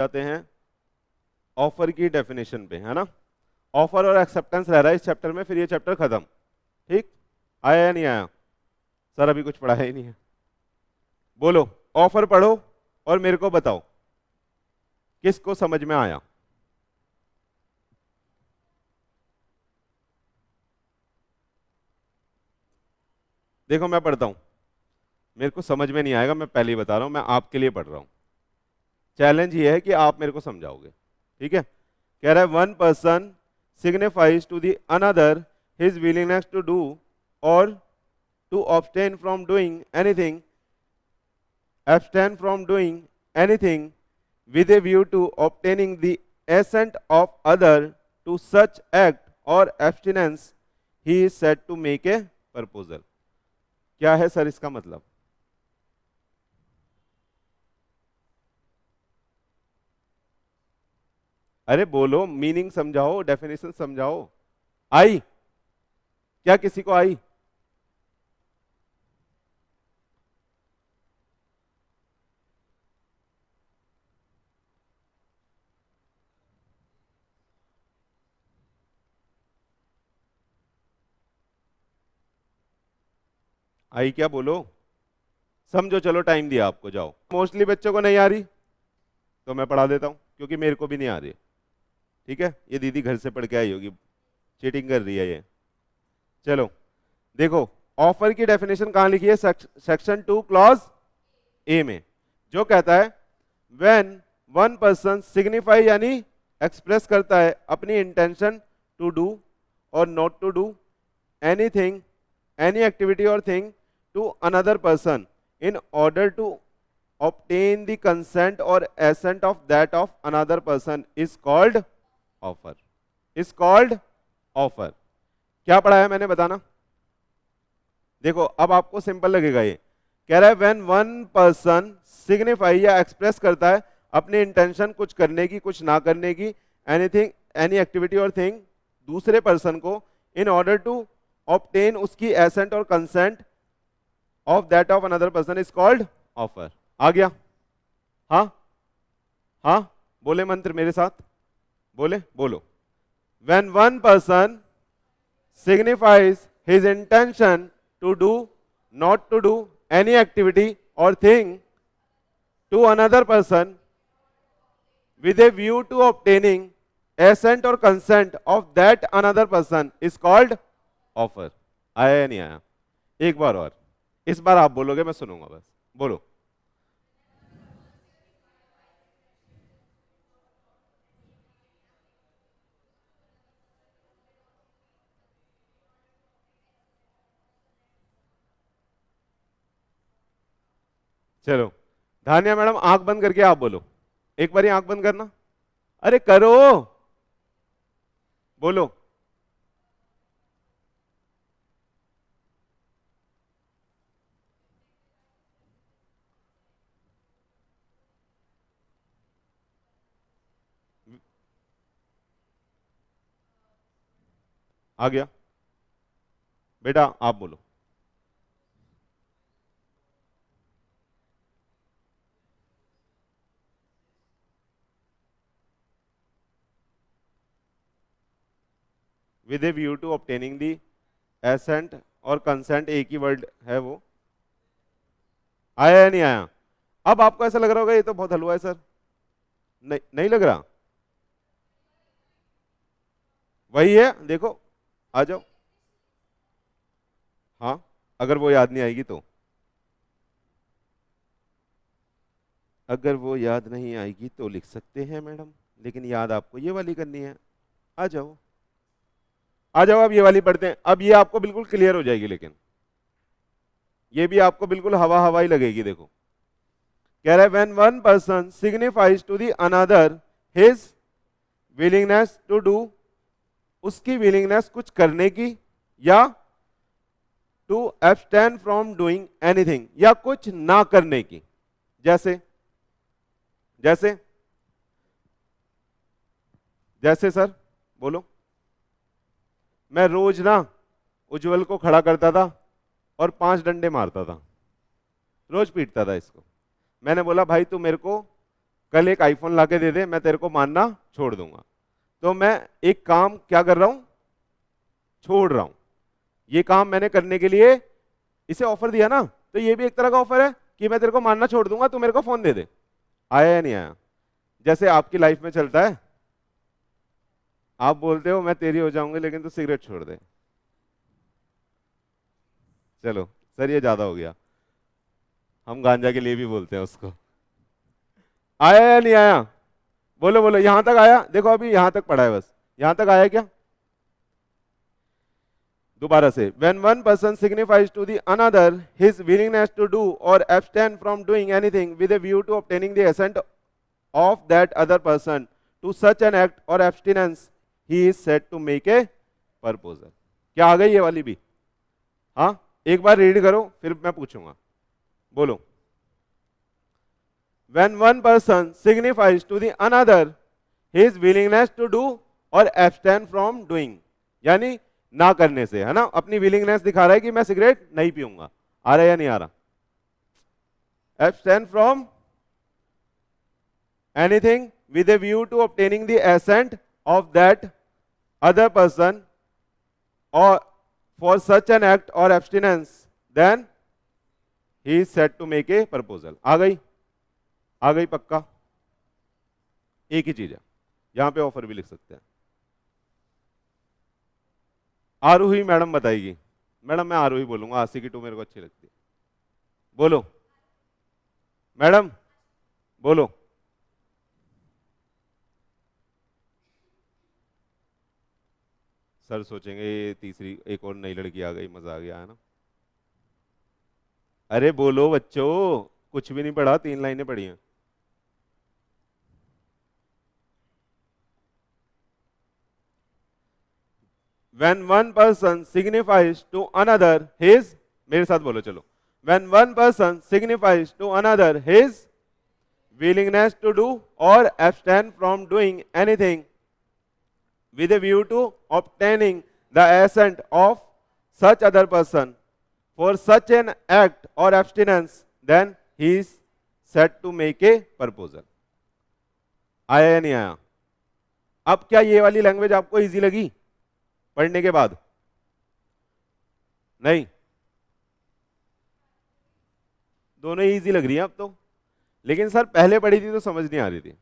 जाते हैं ऑफर की डेफिनेशन पे, है ना। ऑफर और एक्सेप्टेंस रह रहा है इस चैप्टर में, फिर ये चैप्टर खत्म। ठीक, आया या नहीं आया? सर अभी कुछ पढ़ा ही नहीं है। बोलो, ऑफर पढ़ो और मेरे को बताओ किसको समझ में आया। देखो मैं पढ़ता हूं, मेरे को समझ में नहीं आएगा, मैं पहले ही बता रहा हूं, मैं आपके लिए पढ़ रहा हूं। चैलेंज ये है कि आप मेरे को समझाओगे, ठीक है। कह रहा है one person signifies to the another his willingness to do or to abstain from doing anything, abstain from doing anything with a view to obtaining the assent of other to such act or abstinence he is said to make a proposal। क्या है sir इसका मतलब? अरे बोलो, meaning समझाओ, definition समझाओ। आई? क्या किसी को आई? आई क्या? बोलो, समझो। चलो टाइम दिया आपको, जाओ। मोस्टली बच्चों को नहीं आ रही तो मैं पढ़ा देता हूं, क्योंकि मेरे को भी नहीं आ रही। ठीक है, ये दीदी घर से पढ़ के आई होगी, चीटिंग कर रही है ये। चलो देखो, ऑफर की डेफिनेशन कहां लिखी है? सेक्शन 2 क्लॉज ए में, जो कहता है व्हेन वन पर्सन सिग्निफाई यानी एक्सप्रेस करता है अपनी इंटेंशन टू डू और not to do anything, any activity or thing to another person in order to obtain the consent or assent of that of another person is called offer, is called offer। क्या पढ़ा है मैंने, बताना। देखो अब आपको simple लगेगा, ये कह रहा है व्हेन वन पर्सन सिग्निफाई या एक्सप्रेस करता है अपनी इंटेंशन कुछ करने की, कुछ ना करने की, anything, any activity or thing दूसरे पर्सन को, इन ऑर्डर टू ऑब्टेन उसकी एसेंट और consent of that of another person is called offer. आ गया? हाँ हाँ, बोले मंत्र मेरे साथ, बोले, बोलो। When one person signifies his intention to do, not to do any activity or thing to another person with a view to obtaining assent or consent of that another person is called offer। आया या नहीं आया? एक बार और, इस बार आप बोलोगे, मैं सुनूंगा बस, बोलो। चलो धान्या मैडम, आंख बंद करके आप बोलो, एक बार आंख बंद करना। अरे करो, बोलो। आ गया बेटा, आप बोलो। With a view to obtaining the assent और कंसेंट, एक ही वर्ड है वो। आया या नहीं आया? अब आपको ऐसा लग रहा होगा ये तो बहुत हलवा है सर, नहीं नहीं लग रहा? वही है, देखो, आ जाओ। हाँ, अगर वो याद नहीं आएगी तो, अगर वो याद नहीं आएगी तो लिख सकते हैं मैडम, लेकिन याद आपको ये वाली करनी है। आ जाओ, आ जाओ, अब ये वाली पढ़ते हैं। अब ये आपको बिल्कुल क्लियर हो जाएगी, लेकिन ये भी आपको बिल्कुल हवा हवा ही लगेगी। देखो कह रहा है when one person signifies to the another his willingness to do, उसकी विलिंगनेस कुछ करने की, या to abstain from doing anything, या कुछ ना करने की। जैसे जैसे जैसे सर बोलो। मैं रोज ना उज्जवल को खड़ा करता था और 5 डंडे मारता था, रोज पीटता था इसको। मैंने बोला भाई तू मेरे को कल एक आईफोन लाके दे दे, मैं तेरे को मानना छोड़ दूंगा। तो मैं एक काम क्या कर रहा हूं, छोड़ रहा हूं। ये काम मैंने करने के लिए इसे ऑफर दिया ना, तो ये भी एक तरह का ऑफर है कि मैं तेरे को मानना छोड़ दूंगा, तू मेरे को फोन दे दे। आया या नहीं आया? जैसे आपकी लाइफ में चलता है, आप बोलते हो मैं तेरी हो जाऊंगी लेकिन तू सिगरेट छोड़ दे। चलो सर ये ज्यादा हो गया, हम गांजा के लिए भी बोलते हैं उसको। आया या नहीं आया? बोलो बोलो, यहां तक आया? देखो अभी यहां तक पढ़ा है, बस यहां तक आया क्या? दोबारा से, when one person signifies to the another his willingness to do or abstain from doing anything with a view to obtaining the assent of that other person to such an act or abstinence, he is said to make a proposal। क्या आ गई ये वाली भी? हाँ, एक बार read करो फिर मैं पूछूंगा। बोलो। when one person signifies to the another his willingness to do or abstain from doing, यानी ना करने से, है ना, अपनी विलिंगनेस दिखा रहा है कि मैं सिगरेट नहीं पीऊंगा। आ रहा है या नहीं आ रहा? abstain from anything with a view to obtaining the assent of that other person or for such an act or abstinence, then he is said to make a proposal। आ गई? आ गई पक्का? एक ही चीज है, यहां पे ऑफर भी लिख सकते हैं। आरोही मैडम बताएगी। मैडम मैं आरोही बोलूंगा, आशिकी टू मेरे को अच्छी लगती है। बोलो मैडम, बोलो। सर सोचेंगे ये तीसरी एक और नई लड़की आ गई, मजा आ गया, है ना। अरे बोलो बच्चों, कुछ भी नहीं पढ़ा, 3 लाइनें पढ़ी हैं। when one person signifies to another his, मेरे साथ बोलो चलो, when one person signifies to another his willingness to do or abstain from doing anything with a view to obtaining the assent of such other person for such an act or abstinence, then he is said to make a proposal। आया या नहीं आया? अब क्या ये वाली language आपको easy लगी पढ़ने के बाद? नहीं, दोनों ही इजी लग रही है अब तो, लेकिन सर पहले पढ़ी थी तो समझ नहीं आ रही थी।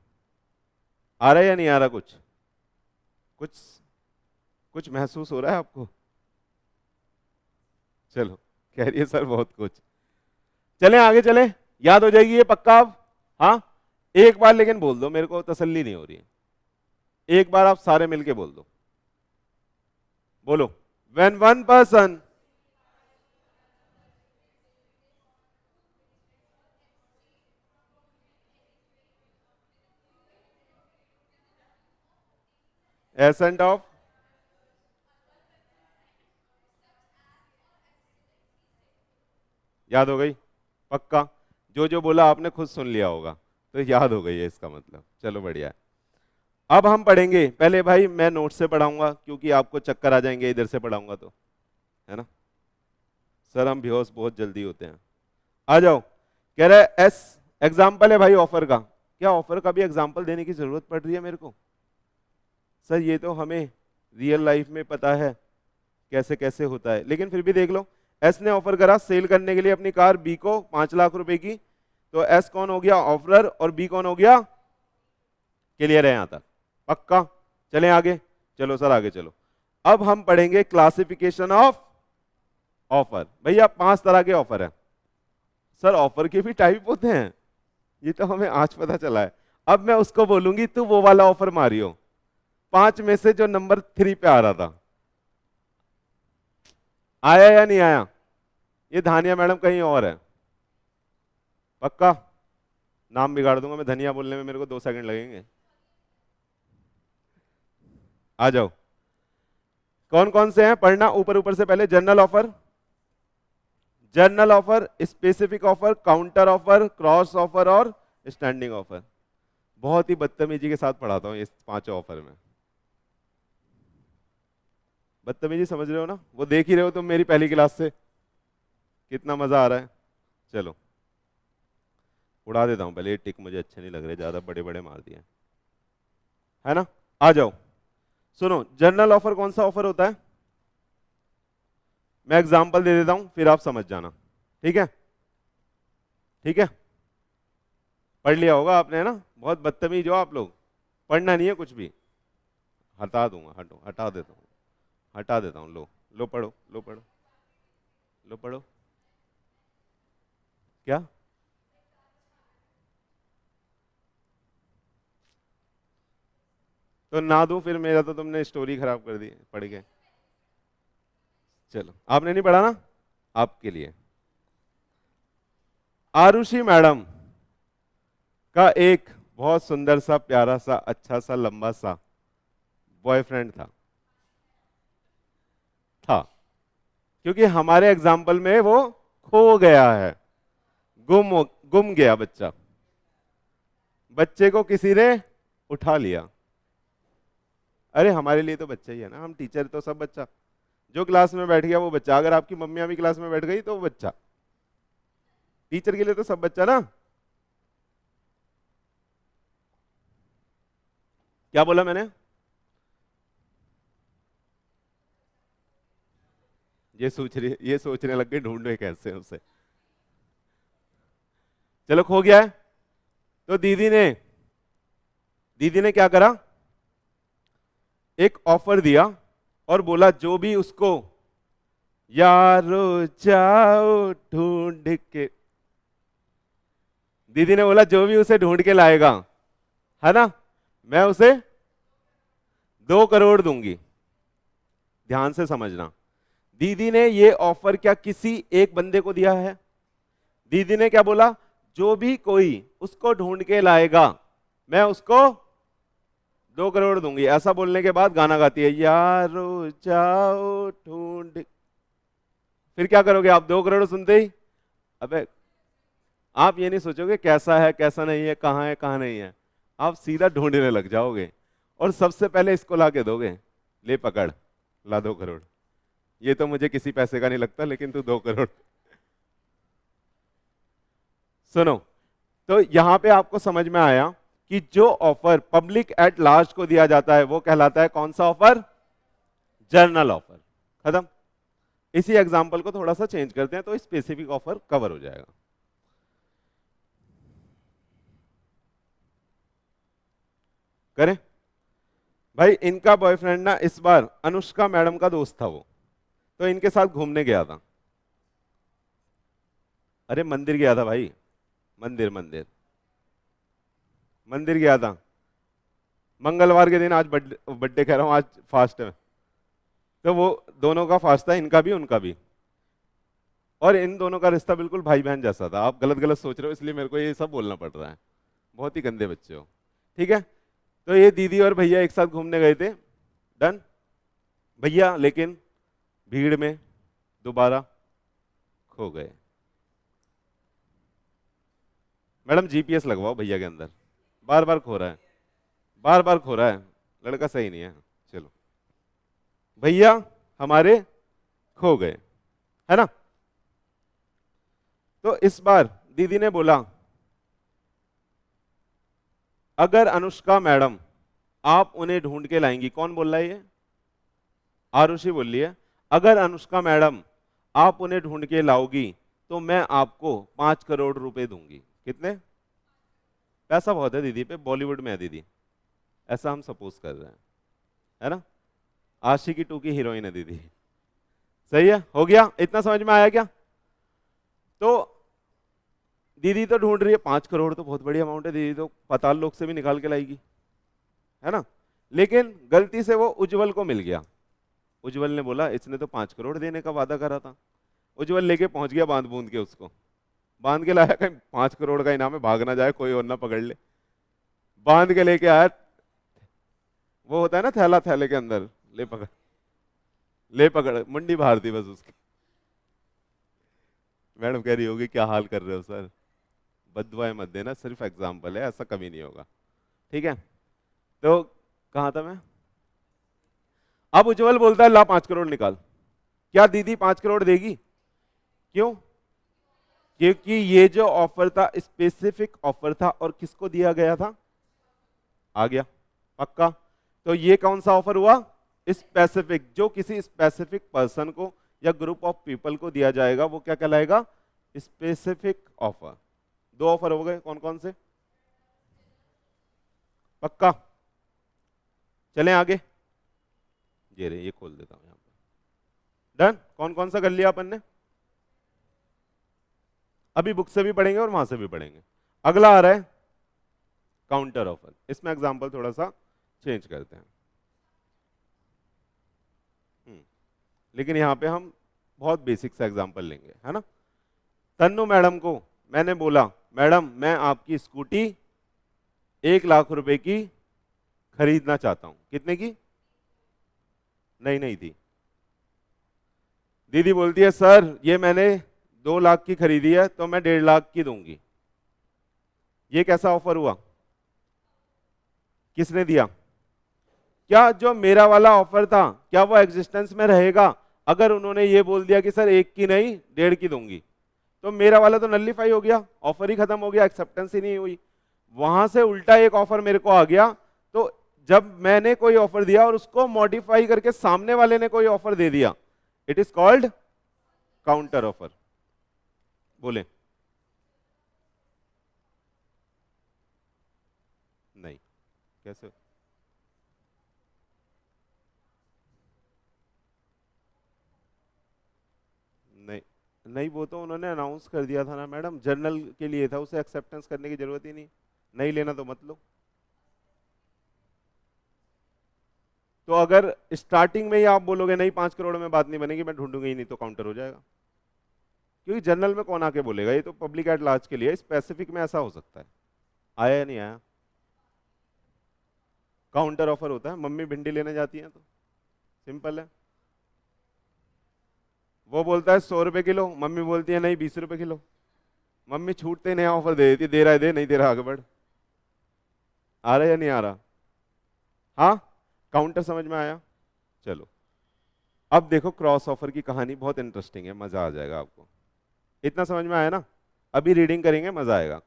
आ रहा है या नहीं आ रहा? कुछ कुछ कुछ महसूस हो रहा है आपको? चलो, कह रही है सर बहुत कुछ। चलें आगे चलें, याद हो जाएगी ये पक्का अब। हाँ, एक बार लेकिन बोल दो, मेरे को तसल्ली नहीं हो रही है। एक बार आप सारे मिलके बोल दो। बोलो, when one person assent of, याद हो गई पक्का? जो बोला आपने खुद सुन लिया होगा, तो याद हो गई है इसका मतलब। चलो बढ़िया है। अब हम पढ़ेंगे, पहले भाई मैं नोट से पढ़ाऊंगा क्योंकि आपको चक्कर आ जाएंगे इधर से पढ़ाऊंगा तो, है ना। सर हम बेहोश बहुत जल्दी होते हैं। आ जाओ। कह रहा है एस एग्जाम्पल है भाई ऑफर का। क्या ऑफर का भी एग्जाम्पल देने की जरूरत पड़ रही है मेरे को? सर ये तो हमें रियल लाइफ में पता है कैसे कैसे होता है, लेकिन फिर भी देख लो। एस ने ऑफर करा सेल करने के लिए अपनी कार बी को 5 लाख रुपए की, तो एस कौन हो गया? ऑफरर, और बी कौन हो गया? क्लियर है यहां तक? पक्का? चलें आगे। चलो सर आगे चलो। अब हम पढ़ेंगे क्लासिफिकेशन ऑफ ऑफर। भैया 5 तरह के ऑफर है। सर ऑफर के भी टाइप होते हैं? ये तो हमें आज पता चला है। अब मैं उसको बोलूंगी तू वो वाला ऑफर मारियो, 5 में से जो नंबर 3 पे आ रहा था। आया या नहीं आया? ये धानिया मैडम कहीं और है। पक्का? नाम बिगाड़ दूंगा मैं, धनिया बोलने में मेरे को 2 सेकंड लगेंगे। आ जाओ। कौन कौन से हैं पढ़ना ऊपर ऊपर से पहले। General offer, general offer, specific offer, counter offer, cross offer और स्टैंडिंग ऑफर। बहुत ही बदतमीजी के साथ पढ़ाता हूं इस 5 ऑफर में। बदतमीजी समझ रहे हो ना? वो देख ही रहे हो तुम मेरी पहली क्लास से, कितना मजा आ रहा है। चलो उड़ा देता हूं पहले, ये टिक मुझे अच्छे नहीं लग रहे, ज्यादा बड़े बड़े मार दिए, है ना। आ जाओ, सुनो, जर्नल ऑफर कौन सा ऑफर होता है, मैं एग्जांपल दे देता हूं फिर आप समझ जाना, ठीक है। ठीक है, पढ़ लिया होगा आपने, है ना। बहुत बदतमीज हो आप लोग, पढ़ना नहीं है कुछ भी, हटा दूंगा, हटो, हटा देता हूँ, हटा देता हूँ। लो लो पढ़ो, लो पढ़ो, लो पढ़ो। क्या, तो ना दूं फिर, मेरा तो तुमने स्टोरी खराब कर दी पढ़ के। चलो, आपने नहीं पढ़ा ना, आपके लिए। आरुषि मैडम का एक बहुत सुंदर सा, प्यारा सा, अच्छा सा, लंबा सा बॉयफ्रेंड था, क्योंकि हमारे एग्जाम्पल में वो खो गया है, गुम गया बच्चा, बच्चे को किसी ने उठा लिया। अरे हमारे लिए तो बच्चा ही है ना, हम टीचर तो सब बच्चा, जो क्लास में बैठ गया वो बच्चा, अगर आपकी मम्मी अभी क्लास में बैठ गई तो वो बच्चा, टीचर के लिए तो सब बच्चा ना। क्या बोला मैंने, ये सोचने लग गए ढूंढे कैसे उसे। चलो, खो गया है, तो दीदी ने क्या करा, एक ऑफर दिया और बोला जो भी उसको यारो जाओ ढूंढ के, दीदी ने बोला जो भी उसे ढूंढ के लाएगा, है ना, मैं उसे 2 करोड़ दूंगी। ध्यान से समझना, दीदी ने ये ऑफर क्या किसी एक बंदे को दिया है, दीदी ने क्या बोला, जो भी कोई उसको ढूंढ के लाएगा मैं उसको 2 करोड़ दूंगी। ऐसा बोलने के बाद गाना गाती है, यारो जाओ ढूंढ, फिर क्या करोगे आप 2 करोड़ सुनते ही, अबे आप ये नहीं सोचोगे कैसा है कैसा नहीं है कहाँ नहीं है, आप सीधा ढूंढने लग जाओगे और सबसे पहले इसको ला के दोगे, ले पकड़, ला 2 करोड़, ये तो मुझे किसी पैसे का नहीं लगता लेकिन तू 2 करोड़। सुनो, तो यहां पे आपको समझ में आया कि जो ऑफर पब्लिक एट लार्ज को दिया जाता है वो कहलाता है कौन सा ऑफर, जर्नल ऑफर। खत्म। इसी एग्जांपल को थोड़ा सा चेंज करते हैं तो स्पेसिफिक ऑफर कवर हो जाएगा। करें भाई, इनका बॉयफ्रेंड ना इस बार अनुष्का मैडम का दोस्त था वो, तो इनके साथ घूमने गया था। अरे मंदिर गया था भाई, मंदिर मंदिर मंदिर गया था, मंगलवार के दिन, आज बर्थडे बर्थडे कह रहा हूं, आज फास्ट है, तो वो दोनों का फास्ट था, इनका भी उनका भी, और इन दोनों का रिश्ता बिल्कुल भाई बहन जैसा था। आप गलत गलत सोच रहे हो इसलिए मेरे को ये सब बोलना पड़ रहा है, बहुत ही गंदे बच्चे हो, ठीक है। तो ये दीदी और भैया एक साथ घूमने गए थे, डन। भैया लेकिन भीड़ में दोबारा खो गए। मैडम जीपीएस लगवाओ भैया के अंदर, बार बार खो रहा है, बार बार खो रहा है, लड़का सही नहीं है। चलो, भैया हमारे खो गए, है ना। तो इस बार दीदी ने बोला, अगर अनुष्का मैडम आप उन्हें ढूंढ के लाएंगी, कौन बोल रहा है ये, आरुषि बोल रही है, अगर अनुष्का मैडम आप उन्हें ढूंढ के लाओगी तो मैं आपको 5 करोड़ रुपए दूंगी। कितने, पैसा बहुत है दीदी पे, बॉलीवुड में है दीदी, ऐसा हम सपोज कर रहे हैं, है ना। आशिकी 2 की हीरोइन है दीदी, सही है, हो गया, इतना समझ में आया क्या। तो दीदी तो ढूंढ रही है, 5 करोड़ तो बहुत बड़ी अमाउंट है, दीदी तो पाताल लोक से भी निकाल के लाएगी, है ना। लेकिन गलती से वो उज्जवल को मिल गया, उज्जवल ने बोला इसने तो 5 करोड़ देने का वादा करा था, उज्जवल लेके पहुंच गया बांध बूंद के, उसको बांध के लाया, कहीं 5 करोड़ का इनाम है, भाग ना जाए कोई और ना पकड़ ले, बांध के लेके आया, वो होता है ना थैला, थैले के अंदर, ले पकड़, ले पकड़, मुंडी भार दी बस उसकी। मैडम कह रही होगी क्या हाल कर रहे हो सर, बददुआएं मत देना, सिर्फ एग्जाम्पल है, ऐसा कभी नहीं होगा, ठीक है। तो कहां था मैं, अब उज्जवल बोलता है ला 5 करोड़ निकाल, क्या दीदी 5 करोड़ देगी, क्यों, क्योंकि ये जो ऑफर था स्पेसिफिक ऑफर था और किसको दिया गया था, आ गया पक्का। तो ये कौन सा ऑफर हुआ, स्पेसिफिक, जो किसी स्पेसिफिक पर्सन को या ग्रुप ऑफ पीपल को दिया जाएगा वो क्या कहलाएगा, स्पेसिफिक ऑफर। दो ऑफर हो गए, कौन कौन से, पक्का। चलें आगे, ये खोल देता हूं यहां पर। डन, कौन कौन सा कर लिया अपन ने, अभी बुक से भी पढ़ेंगे और वहां से भी पढ़ेंगे। अगला आ रहा है काउंटर ऑफर। इसमें एग्जांपल थोड़ा सा चेंज करते हैं। लेकिन यहां पे हम बहुत बेसिक सा एग्जांपल लेंगे, है ना। तन्नू मैडम को मैंने बोला, मैडम मैं आपकी स्कूटी 1 लाख रुपए की खरीदना चाहता हूं। कितने की, नहीं थी। दीदी बोलती है सर ये मैंने 2 लाख की खरीदी है तो मैं 1.5 लाख की दूंगी। ये कैसा ऑफर हुआ, किसने दिया, क्या जो मेरा वाला ऑफर था क्या वो एग्जिस्टेंस में रहेगा अगर उन्होंने ये बोल दिया कि सर 1 की नहीं 1.5 की दूंगी, तो मेरा वाला तो नलिफाई हो गया, ऑफर ही खत्म हो गया, एक्सेप्टेंस ही नहीं हुई। वहां से उल्टा एक ऑफर मेरे को आ गया, तो जब मैंने कोई ऑफर दिया और उसको मॉडिफाई करके सामने वाले ने कोई ऑफर दे दिया, it is called counter offer. बोले नहीं, कैसे, नहीं नहीं, वो तो उन्होंने अनाउंस कर दिया था ना मैडम, जर्नल के लिए था, उसे एक्सेप्टेंस करने की जरूरत ही नहीं, नहीं लेना तो मत लो। तो अगर स्टार्टिंग में ही आप बोलोगे नहीं 5 करोड़ में बात नहीं बनेगी, मैं ढूंढूंगा ही नहीं, तो काउंटर हो जाएगा। क्योंकि जनरल में कौन आके बोलेगा, ये तो पब्लिक एट लार्ज के लिए, स्पेसिफिक में ऐसा हो सकता है। आया या नहीं आया, काउंटर ऑफर होता है, मम्मी भिंडी लेने जाती है तो सिंपल है, वो बोलता है 100 रुपए किलो, मम्मी बोलती है नहीं 20 रुपए किलो, मम्मी छूटते नया ऑफर दे देती है, दे रहा है दे, नहीं दे रहा आगे बढ़। आ रहा है या नहीं आ रहा, हाँ काउंटर समझ में आया। चलो अब देखो क्रॉस ऑफर की कहानी बहुत इंटरेस्टिंग है, मजा आ जाएगा आपको। इतना समझ में आया ना, अभी रीडिंग करेंगे मजा आएगा।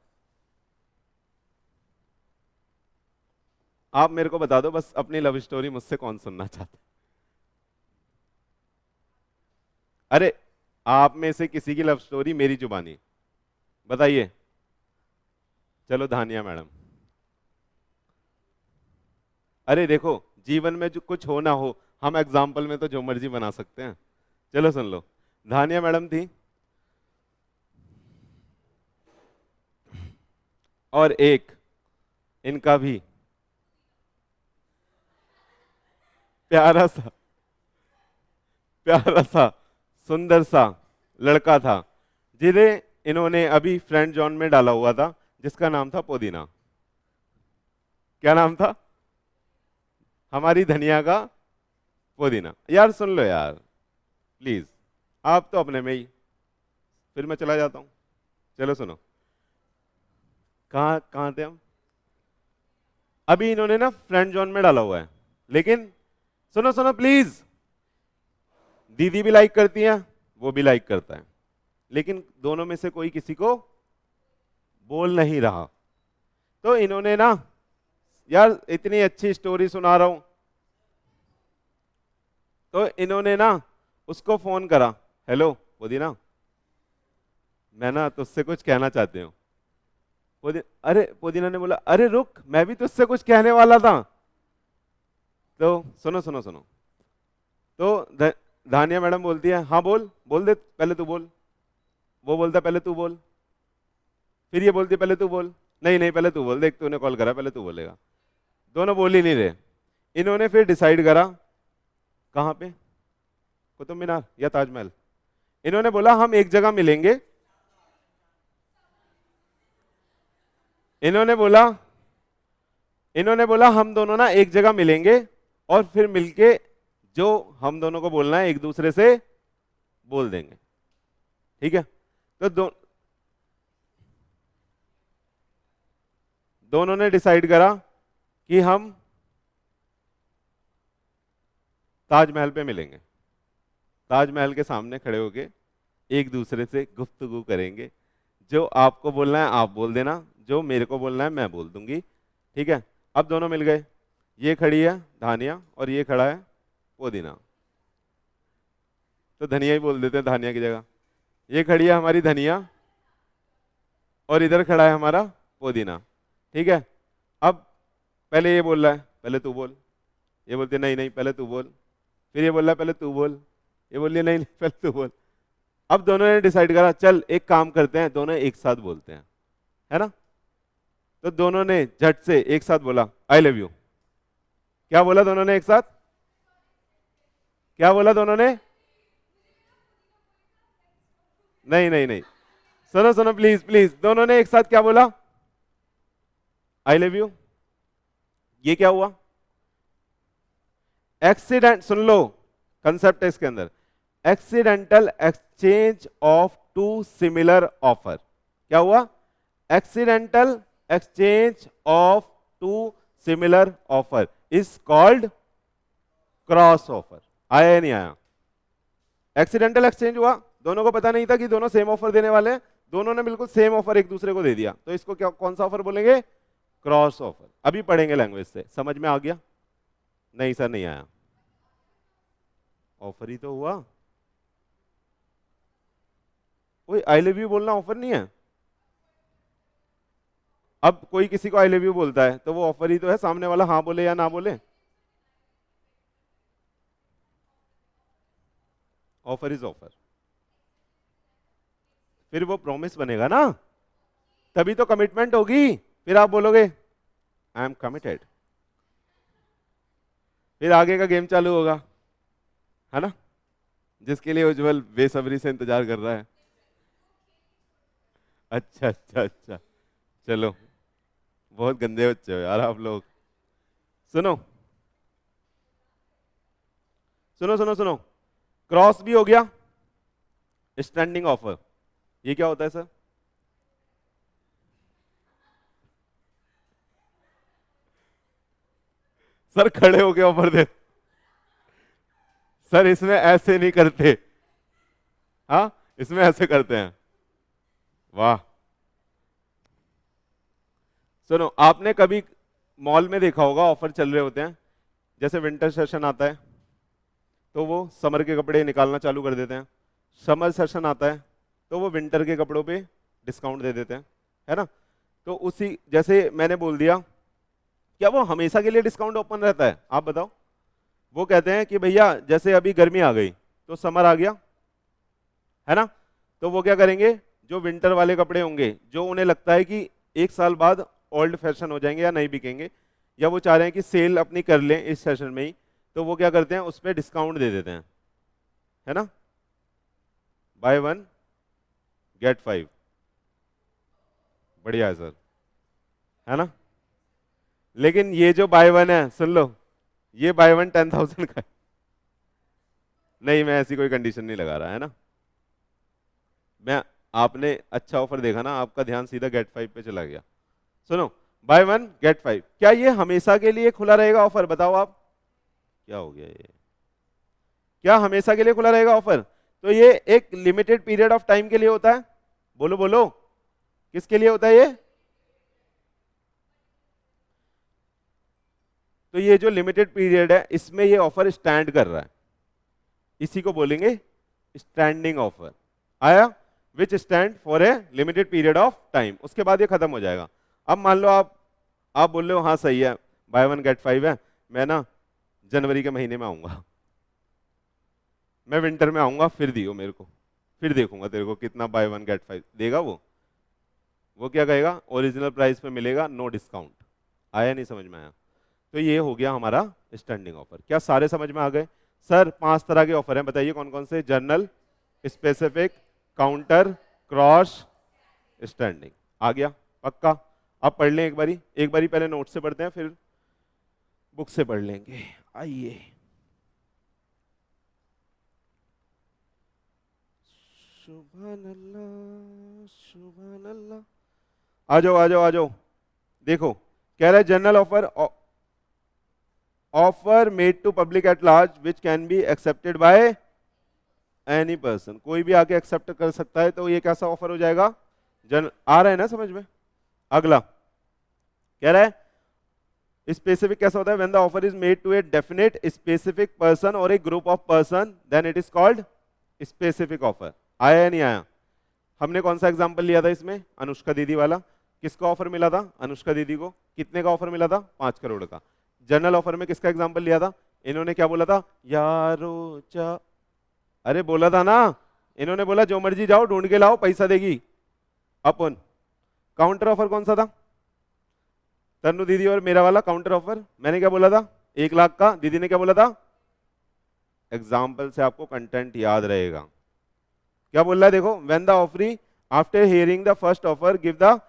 आप मेरे को बता दो बस अपनी लव स्टोरी मुझसे कौन सुनना चाहता है। अरे आप में से किसी की लव स्टोरी मेरी जुबानी बताइए। चलो धानिया मैडम, अरे देखो जीवन में जो कुछ हो ना हो, हम एग्जाम्पल में तो जो मर्जी बना सकते हैं। चलो सुन लो, धानिया मैडम थी और एक इनका भी प्यारा सा प्यारा सा सुंदर सा लड़का था, जिन्हें इन्होंने अभी फ्रेंड जोन में डाला हुआ था, जिसका नाम था पुदीना। क्या नाम था, हमारी धनिया का पुदीना। यार सुन लो यार प्लीज, आप तो अपने में ही, फिर मैं चला जाता हूं। चलो सुनो, कहाँ कहाँ थे हम, अभी इन्होंने ना फ्रेंड जोन में डाला हुआ है, लेकिन सुनो सुनो प्लीज, दीदी भी लाइक करती है, वो भी लाइक करता है, लेकिन दोनों में से कोई किसी को बोल नहीं रहा। तो इन्होंने ना, यार इतनी अच्छी स्टोरी सुना रहा हूं, तो इन्होंने ना उसको फोन करा, हेलो पुदीना मैं ना तुझसे कुछ कहना चाहती हूँ। अरे पुदीना ने बोला अरे रुक, मैं भी तुझसे कुछ कहने वाला था। तो सुनो सुनो सुनो, तो धानिया मैडम बोलती है हाँ बोल, बोल दे पहले तू बोल। वो बोलता पहले तू बोल, फिर ये बोलती पहले तू बोल, नहीं नहीं पहले तू बोल, देख तूने कॉल करा पहले तू बोलेगा। दोनों बोल ही नहीं रहे। इन्होंने फिर डिसाइड करा, कहाँ पे, कुतुब मीनार या ताजमहल। इन्होंने बोला हम एक जगह मिलेंगे, इन्होंने बोला इन्होंने बोला हम दोनों ना एक जगह मिलेंगे और फिर मिलके जो हम दोनों को बोलना है एक दूसरे से बोल देंगे, ठीक है। तो दोनों ने डिसाइड करा कि हम ताजमहल पे मिलेंगे, ताजमहल के सामने खड़े होके एक दूसरे से गुफ्तगू करेंगे, जो आपको बोलना है आप बोल देना, जो मेरे को बोलना है मैं बोल दूंगी, ठीक है। अब दोनों मिल गए, ये खड़ी है धानिया और ये खड़ा है पुदीना, तो धनिया ही बोल देते हैं धानिया की जगह। ये खड़ी है हमारी धनिया और इधर खड़ा है हमारा पुदीना, ठीक है। अब पहले ये बोल रहा है पहले तू बोल, ये बोलते नहीं नहीं पहले तू बोल, फिर ये बोल रहा है पहले तू बोल, ये बोल रही नहीं नहीं पहले तू बोल। अब दोनों ने डिसाइड करा चल एक काम करते हैं, दोनों एक साथ बोलते हैं, है ना। तो दोनों ने झट से एक साथ बोला आई लव यू। क्या बोला दोनों ने एक साथ, क्या बोला दोनों ने? नहीं नहीं नहीं, सुनो सुनो प्लीज प्लीज, दोनों ने एक साथ क्या बोला? I love you. ये क्या हुआ? एक्सीडेंट, सुन लो कंसेप्ट है इसके अंदर, accidental exchange of two similar offer. क्या हुआ? Accidental exchange of two similar offer is called cross offer. आया या नहीं आया? एक्सीडेंटल एक्सचेंज हुआ, दोनों को पता नहीं था कि दोनों सेम ऑफर देने वाले हैं, दोनों ने बिल्कुल सेम ऑफर एक दूसरे को दे दिया, तो इसको क्या कौन सा ऑफर बोलेंगे? Cross offer. अभी पढ़ेंगे लैंग्वेज से, समझ में आ गया? नहीं सर नहीं आया, ऑफर ही तो हुआ। कोई आई लव यू बोलना ऑफर नहीं है? अब कोई किसी को आई लव यू बोलता है तो वो ऑफर ही तो है, सामने वाला हाँ बोले या ना बोले, ऑफर इज ऑफर। फिर वो प्रॉमिस बनेगा ना, तभी तो कमिटमेंट होगी, फिर आप बोलोगे आई एम कमिटेड, फिर आगे का गेम चालू होगा, है ना, जिसके लिए उज्जवल बेसब्री से इंतजार कर रहा है। अच्छा अच्छा अच्छा, चलो बहुत गंदे बच्चे हो यार आप लोग। सुनो सुनो सुनो सुनो, क्रॉस भी हो गया, स्टैंडिंग ऑफर, ये क्या होता है सर? सर खड़े होके ऑफर दे, सर इसमें ऐसे नहीं करते, हाँ इसमें ऐसे करते हैं। वाह। सुनो, आपने कभी मॉल में देखा होगा ऑफर चल रहे होते हैं, जैसे विंटर सेशन आता है तो वो समर के कपड़े निकालना चालू कर देते हैं, समर सेशन आता है तो वो विंटर के कपड़ों पे डिस्काउंट दे देते हैं, है ना। तो उसी जैसे मैंने बोल दिया, क्या वो हमेशा के लिए डिस्काउंट ओपन रहता है? आप बताओ। वो कहते हैं कि भैया जैसे अभी गर्मी आ गई तो समर आ गया, है ना, तो वो क्या करेंगे, जो विंटर वाले कपड़े होंगे जो उन्हें लगता है कि एक साल बाद ओल्ड फैशन हो जाएंगे या नहीं बिकेंगे, या वो चाह रहे हैं कि सेल अपनी कर लें इस सेशन में ही, तो वो क्या करते हैं उस पर डिस्काउंट दे देते हैं, है ना, बाय 1 गेट 5। बढ़िया है सर, है ना। लेकिन ये जो बाय 1 है, सुन लो, ये बाय 1 10,000 का है। नहीं मैं ऐसी कोई कंडीशन नहीं लगा रहा, है ना। मैं, आपने अच्छा ऑफर देखा ना, आपका ध्यान सीधा गेट 5 पे चला गया। सुनो, बाय 1 गेट 5, क्या ये हमेशा के लिए खुला रहेगा ऑफर? बताओ आप, क्या हो गया ये, क्या हमेशा के लिए खुला रहेगा ऑफर? तो ये एक लिमिटेड पीरियड ऑफ टाइम के लिए होता है। बोलो बोलो, किसके लिए होता है ये? तो ये जो लिमिटेड पीरियड है इसमें ये ऑफर स्टैंड कर रहा है, इसी को बोलेंगे स्टैंडिंग ऑफर। आया? विच stand for a limited period of time, उसके बाद ये खत्म हो जाएगा। अब मान लो आप बोल रहे हो हाँ सही है बाय 1 गेट 5 है, मैं ना जनवरी के महीने में आऊंगा, मैं विंटर में आऊंगा, फिर दियो मेरे को, फिर देखूंगा तेरे को कितना बाय 1 गेट 5 देगा। वो क्या कहेगा, ओरिजिनल प्राइस पे मिलेगा, नो डिस्काउंट। आया नहीं समझ में? आया? तो ये हो गया हमारा स्टैंडिंग ऑफर। क्या सारे समझ में आ गए? सर 5 तरह के ऑफर हैं, बताइए कौन कौन से? General, specific, counter, cross, standing. आ गया पक्का? अब पढ़ लें एक बारी पहले नोट से पढ़ते हैं, फिर बुक से पढ़ लेंगे। आइए, सुभान अल्लाह सुभान अल्लाह, आ जाओ आ जाओ आ जाओ। देखो कह रहा है general offer, offer made to public at large which can be accepted by any person, कोई भी आके एक्सेप्ट कर सकता है, तो ये कैसा ऑफर हो जाएगा? जन आ रहा है ना समझ में? अगला कह रहा है स्पेसिफिक कैसा होता है? When the offer is made to a definite specific person or a group of person then it is called specific offer. आया या नहीं आया? हमने कौन सा एग्जांपल लिया था इसमें? अनुष्का दीदी वाला। किसका ऑफर मिला था? अनुष्का दीदी को। कितने का ऑफर मिला था? 5 करोड़ का। जनरल ऑफर में किसका एग्जांपल लिया था? इन्होंने क्या बोला था? यारो चा, अरे बोला था ना, इन्होंने बोला जो मर्जी जाओ ढूंढ के लाओ पैसा देगी अपन। काउंटर ऑफर कौन सा था? तन्नू दीदी और मेरा वाला काउंटर ऑफर। मैंने क्या बोला था? 1 लाख का। दीदी ने क्या बोला था? एग्जाम्पल से आपको कंटेंट याद रहेगा। क्या बोल रहा है देखो, when the offeree after hearing the first offer give the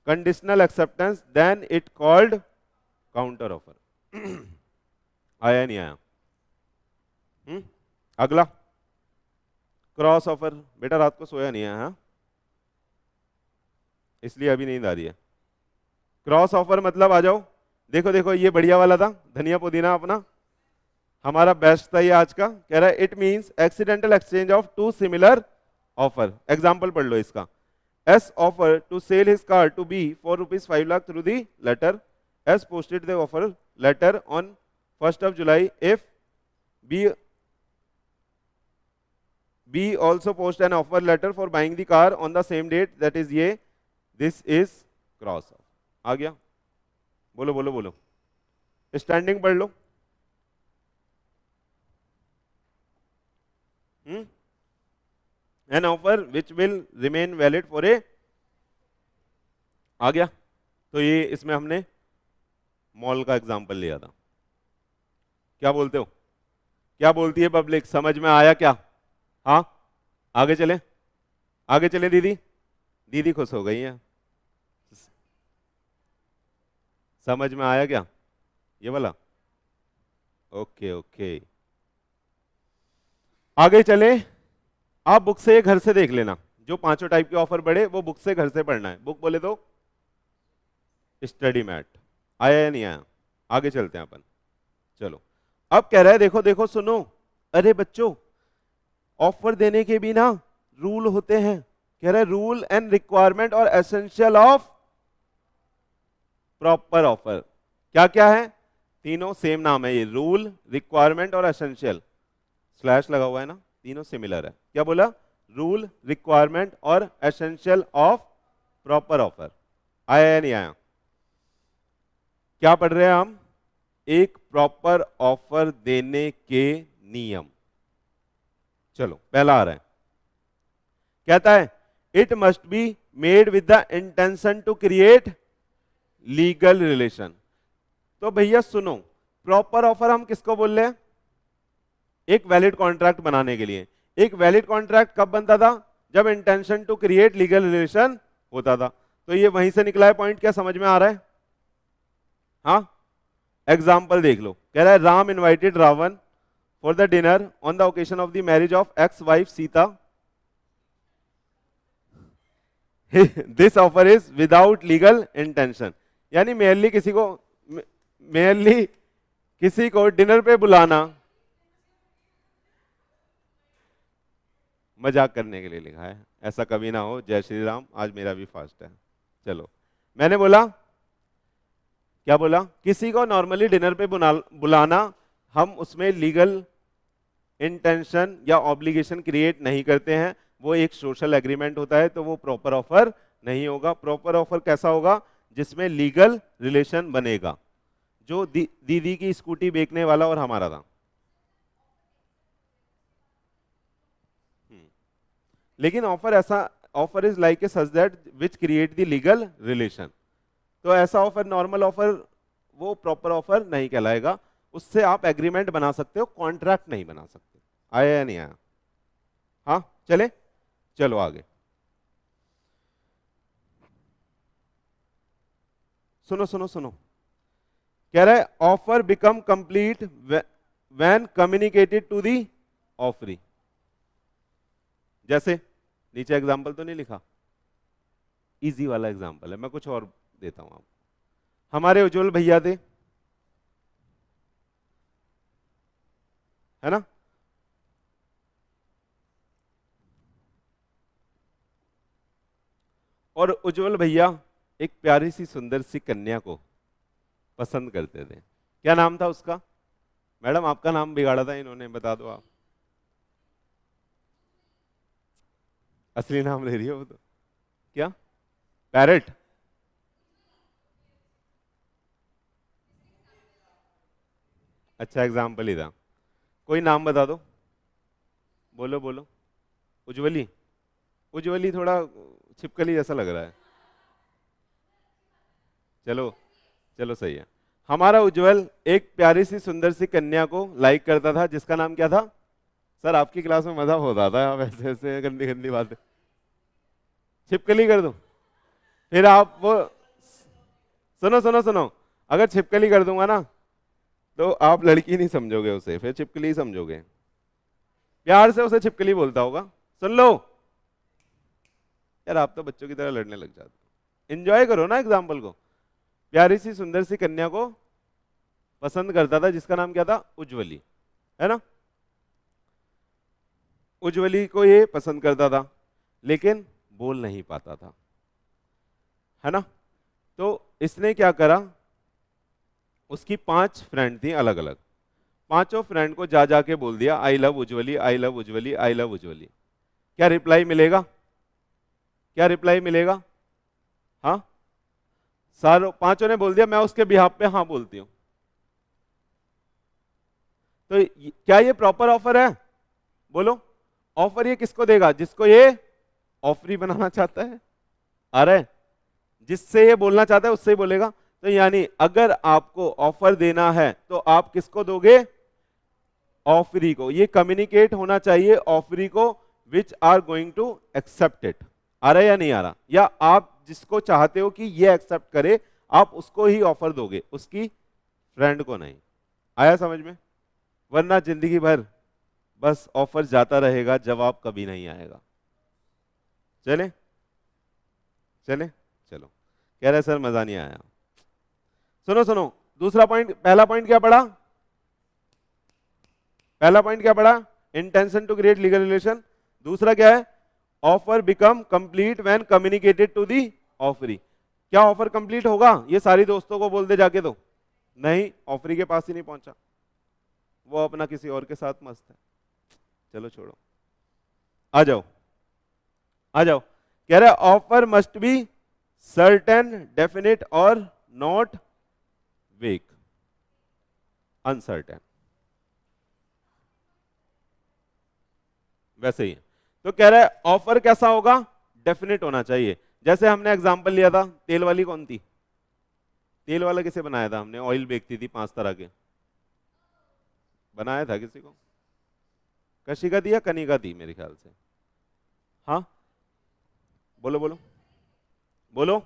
conditional acceptance then it called counter offer. आया नहीं आया? अगला क्रॉस ऑफर। बेटा रात को सोया नहीं है हाँ? इसलिए अभी नींद आ रही है। क्रॉस ऑफर मतलब आ जाओ, देखो देखो ये बढ़िया वाला था, धनिया पुदीना अपना, हमारा बेस्ट था ये आज का। कह रहा है it means accidental exchange of two similar offer. Example पढ़ लो इसका। S offer to sell his car to B for rupees 5 lakh through the letter. S posted the offer letter on 1st of July. If B also post an offer letter for buying the car on the same date, that is ये, this is cross off। आ गया? बोलो बोलो बोलो, standing पढ़ लो। An offer which will remain valid for a, आ गया? तो ये इसमें हमने मॉल का एग्जांपल लिया था। क्या बोलते हो? क्या बोलती है पब्लिक? समझ में आया क्या? हाँ आगे चले, आगे चले। दीदी, दीदी खुश हो गई है। समझ में आया क्या ये वाला? ओके ओके, आगे चले। आप बुक से घर से देख लेना, जो पांचों टाइप के ऑफर बढ़े वो बुक से घर से पढ़ना है। बुक बोले तो स्टडी मैट। आया या नहीं आया? आगे चलते हैं अपन। चलो अब कह रहा है देखो देखो सुनो, अरे बच्चों ऑफर देने के भी ना रूल होते हैं। कह रहा है रूल एंड रिक्वायरमेंट और एसेंशियल ऑफ प्रॉपर ऑफर। क्या क्या है? तीनों सेम नाम है ये, रूल, रिक्वायरमेंट और एसेंशियल। स्लैश लगा हुआ है ना, तीनों सिमिलर है। क्या बोला? रूल, रिक्वायरमेंट और एसेंशियल ऑफ प्रॉपर ऑफर। आया या नहीं आया? क्या पढ़ रहे हैं हम? एक प्रॉपर ऑफर देने के नियम। चलो पहला आ रहा है, कहता है it must be made with the intention to create legal relation. तो भैया सुनो, प्रॉपर ऑफर हम किसको बोल रहे हैं? एक वैलिड कॉन्ट्रैक्ट बनाने के लिए। एक वैलिड कॉन्ट्रैक्ट कब बनता था? जब intention to create legal relation होता था। तो ये वहीं से निकला है पॉइंट। क्या समझ में आ रहा है? हाँ, एग्जाम्पल देख लो। कह रहा है Ram invited Ravan for the dinner on the occasion of the marriage of ex wife Sita. This offer is without legal intention. यानी मेयरली किसी को डिनर पे बुलाना मजाक करने के लिए लिखा है। ऐसा कभी ना हो। जय श्री राम। आज मेरा भी फास्ट है। चलो, मैंने बोला, क्या बोला? किसी को नॉर्मली डिनर पे बुलाना, हम उसमें लीगल इंटेंशन या ऑब्लिगेशन क्रिएट नहीं करते हैं। वो एक सोशल एग्रीमेंट होता है, तो वो प्रॉपर ऑफर नहीं होगा। प्रॉपर ऑफर कैसा होगा? जिसमें लीगल रिलेशन बनेगा। जो दीदी की स्कूटी बेचने वाला और हमारा था। लेकिन offer is like a such that which create the legal relation. तो ऐसा ऑफर, नॉर्मल ऑफर, वो प्रॉपर ऑफर नहीं कहलाएगा। उससे आप एग्रीमेंट बना सकते हो, कॉन्ट्रैक्ट नहीं बना सकते। आया या नहीं आया? हाँ चले, चलो आगे सुनो सुनो सुनो। कह रहा है offer become complete when communicated to the offeree. जैसे नीचे एग्जांपल तो नहीं लिखा, इजी वाला एग्जांपल है, मैं कुछ और देता हूं आपको। हमारे उज्जवल भैया थे, है ना? और उज्जवल भैया एक प्यारी सी सुंदर सी कन्या को पसंद करते थे। क्या नाम था उसका? मैडम आपका नाम बिगाड़ा था इन्होंने, बता दो आप। असली नाम ले रही है वो तो। क्या? पैरेट? अच्छा एग्जाम्पल ही था। कोई नाम बता दो, बोलो बोलो। उज्जवली? उज्जवली थोड़ा छिपकली जैसा लग रहा है। चलो चलो सही है। हमारा उज्जवल एक प्यारी सी सुंदर सी कन्या को लाइक करता था जिसका नाम क्या था? सर आपकी क्लास में मजा बहुत आता है, आप ऐसे ऐसे गंदी गंदी बातें। छिपकली कर दूं? फिर आप वो, सुनो सुनो सुनो, अगर छिपकली कर दूंगा ना तो आप लड़की नहीं समझोगे उसे, फिर छिपकली ही समझोगे। प्यार से उसे छिपकली बोलता होगा। सुन लो यार, आप तो बच्चों की तरह लड़ने लग जाते हो। एंजॉय करो ना एग्जाम्पल को। प्यारी सी सुंदर सी कन्या को पसंद करता था जिसका नाम क्या था? उज्जवली, है ना? उज्जवली को ये पसंद करता था लेकिन बोल नहीं पाता था, है ना? तो इसने क्या करा, उसकी 5 फ्रेंड थी अलग अलग, पांचों फ्रेंड को जा जाके बोल दिया I love Ujjwali, I love Ujjwali, I love Ujjwali. क्या रिप्लाई मिलेगा? क्या रिप्लाई मिलेगा? हाँ, सारों पांचों ने बोल दिया मैं उसके बिहाफ पे हाँ बोलती हूं। तो क्या ये प्रॉपर ऑफर है? बोलो। ऑफर ये किसको देगा? जिसको ये ऑफरी बनाना चाहता है। अरे जिससे ये बोलना चाहता है उससे ही बोलेगा। तो यानी अगर आपको ऑफर देना है तो आप किसको दोगे? ऑफरी को। ये कम्युनिकेट होना चाहिए ऑफरी को, which are going to accept it. आ रहा है या नहीं आ रहा? या आप जिसको चाहते हो कि ये एक्सेप्ट करे आप उसको ही ऑफर दोगे, उसकी फ्रेंड को नहीं। आया समझ में? वरना जिंदगी भर बस ऑफर जाता रहेगा, जवाब कभी नहीं आएगा। चले चले चलो। कह रहे सर मजा नहीं आया। सुनो सुनो, दूसरा पॉइंट, पहला पॉइंट क्या पढ़ा? पहला पॉइंट क्या पढ़ा? Intention to create legal relation. दूसरा क्या है? Offer become complete when communicated to the offeree. क्या ऑफर कंप्लीट होगा? ये सारी दोस्तों को बोल दे जाके तो नहीं, ऑफरी के पास ही नहीं पहुंचा, वो अपना किसी और के साथ मस्त है। चलो छोड़ो, आ जाओ आ जाओ। कह रहा है offer must be certain, definite और नॉट वेग, अनसर्टेन। वैसे ही है। तो कह रहा है ऑफर कैसा होगा? डेफिनेट होना चाहिए। जैसे हमने एग्जांपल लिया था, तेल वाली कौन थी? तेल वाला किसे बनाया था हमने? ऑयल बेचती थी 5 तरह के, बनाया था किसी को? कशिका थी या कनिका थी मेरे ख्याल से। हाँ बोलो बोलो बोलो।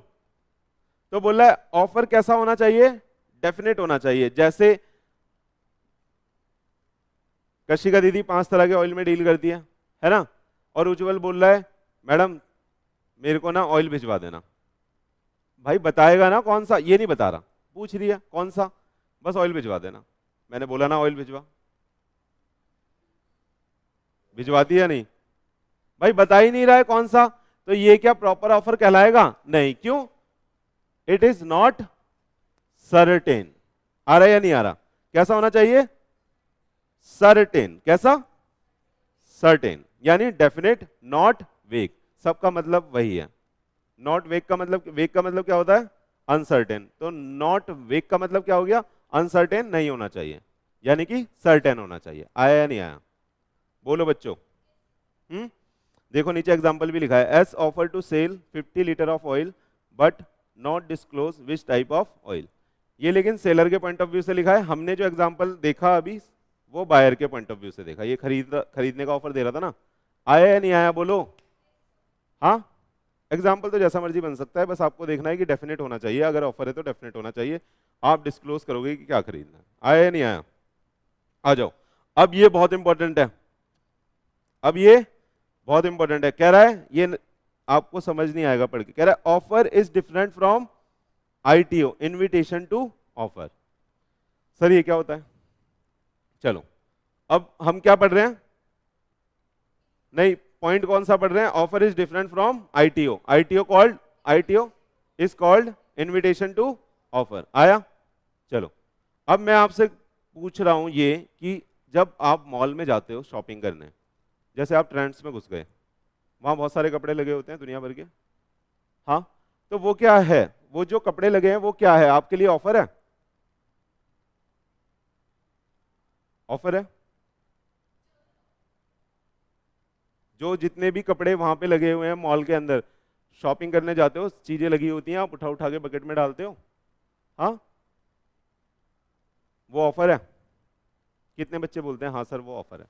तो बोला है ऑफर कैसा होना चाहिए? डेफिनेट होना चाहिए। जैसे कशिका दीदी 5 तरह के ऑयल में डील करती है ना? और उज्जवल बोल रहा है मैडम मेरे को ना ऑयल भिजवा देना। भाई बताएगा ना कौन सा? ये नहीं बता रहा, पूछ रही है कौन सा, बस ऑयल भिजवा देना। मैंने बोला ना ऑयल भिजवा, भिजवाती है नहीं? भाई बता ही नहीं रहा है कौन सा, तो ये क्या प्रॉपर ऑफर कहलाएगा? नहीं। क्यों? It is not certain. आ रहा है या नहीं आ रहा? कैसा होना चाहिए? सर्टेन। कैसा? सर्टेन, यानी डेफिनेट, नॉट वेग। सबका मतलब वही है। नॉट वेग का मतलब, वेग का मतलब क्या होता है? अनसर्टेन। तो नॉट वेग का मतलब क्या हो गया? अनसर्टेन नहीं होना चाहिए, यानी कि सर्टेन होना चाहिए। आया या नहीं आया? बोलो बच्चों। देखो नीचे एग्जांपल भी लिखा है, S offer to sell 50 litre of oil but not disclose which type of oil. ये लेकिन सेलर के पॉइंट ऑफ व्यू से लिखा है। हमने जो एग्जांपल देखा अभी वो बायर के पॉइंट ऑफ व्यू से देखा। ये खरीदने का ऑफर दे रहा था ना। आया या नहीं आया? बोलो। हाँ, एग्जाम्पल तो जैसा मर्जी बन सकता है, बस आपको देखना है कि डेफिनेट होना चाहिए। अगर ऑफर है तो डेफिनेट होना चाहिए, आप डिस्क्लोज करोगे कि क्या खरीदना है। आया या नहीं आया? आ जाओ। अब ये बहुत इंपॉर्टेंट है, अब ये बहुत इंपॉर्टेंट है। कह रहा है ये आपको समझ नहीं आएगा पढ़ के। कह रहा है offer is different from ITO, invitation to offer. Sir ये क्या होता है? चलो अब हम क्या पढ़ रहे हैं? नहीं, पॉइंट कौन सा पढ़ रहे हैं? Offer is different from ITO. ITO called ITO is called invitation to offer. आया? चलो अब मैं आपसे पूछ रहा हूं ये कि जब आप मॉल में जाते हो शॉपिंग करने, जैसे आप ट्रेंड्स में घुस गए, वहां बहुत सारे कपड़े लगे होते हैं दुनिया भर के, हाँ, तो वो क्या है, वो जो कपड़े लगे हैं वो क्या है, आपके लिए ऑफर है? ऑफर है? जो जितने भी कपड़े वहां पे लगे हुए हैं मॉल के अंदर, शॉपिंग करने जाते हो, चीजें लगी होती हैं, आप उठा उठा के बकेट में डालते हो, हाँ, वो ऑफर है? कितने बच्चे बोलते हैं हाँ सर वो ऑफर है?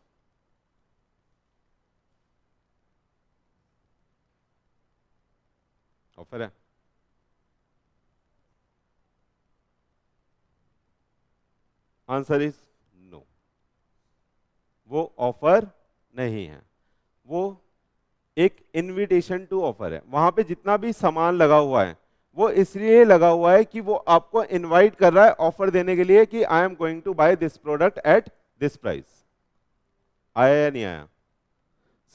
ऑफर है? आंसर इज नो, वो ऑफर नहीं है, वो एक इनविटेशन टू ऑफर है। वहां पे जितना भी सामान लगा हुआ है वो इसलिए लगा हुआ है कि वो आपको इनवाइट कर रहा है ऑफर देने के लिए कि I am going to buy this product at this price. आया या नहीं आया?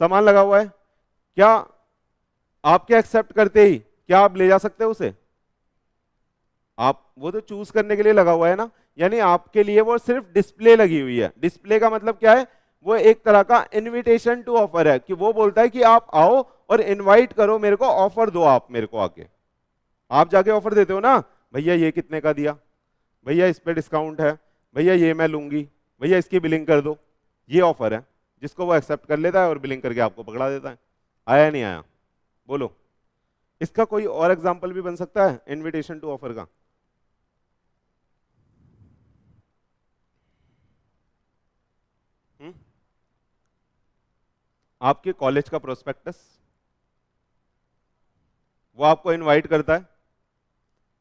सामान लगा हुआ है, क्या आपके एक्सेप्ट करते ही क्या आप ले जा सकते हो उसे? आप, वो तो चूज करने के लिए लगा हुआ है ना, यानी आपके लिए वो सिर्फ डिस्प्ले लगी हुई है। डिस्प्ले का मतलब क्या है, वो एक तरह का इनविटेशन टू ऑफर है कि वो बोलता है कि आप आओ और इनवाइट करो मेरे को, ऑफर दो आप मेरे को आके। आप जाके ऑफर देते हो ना, भैया ये कितने का दिया, भैया इस पे डिस्काउंट है, भैया ये मैं लूंगी, भैया इसकी बिलिंग कर दो, ये ऑफर है, जिसको वो एक्सेप्ट कर लेता है और बिलिंग करके आपको पकड़ा देता है। आया नहीं आया? बोलो। इसका कोई और एग्जाम्पल भी बन सकता है इनविटेशन टू ऑफर का? हुँ? आपके कॉलेज का प्रोस्पेक्टस, वो आपको इनवाइट करता है,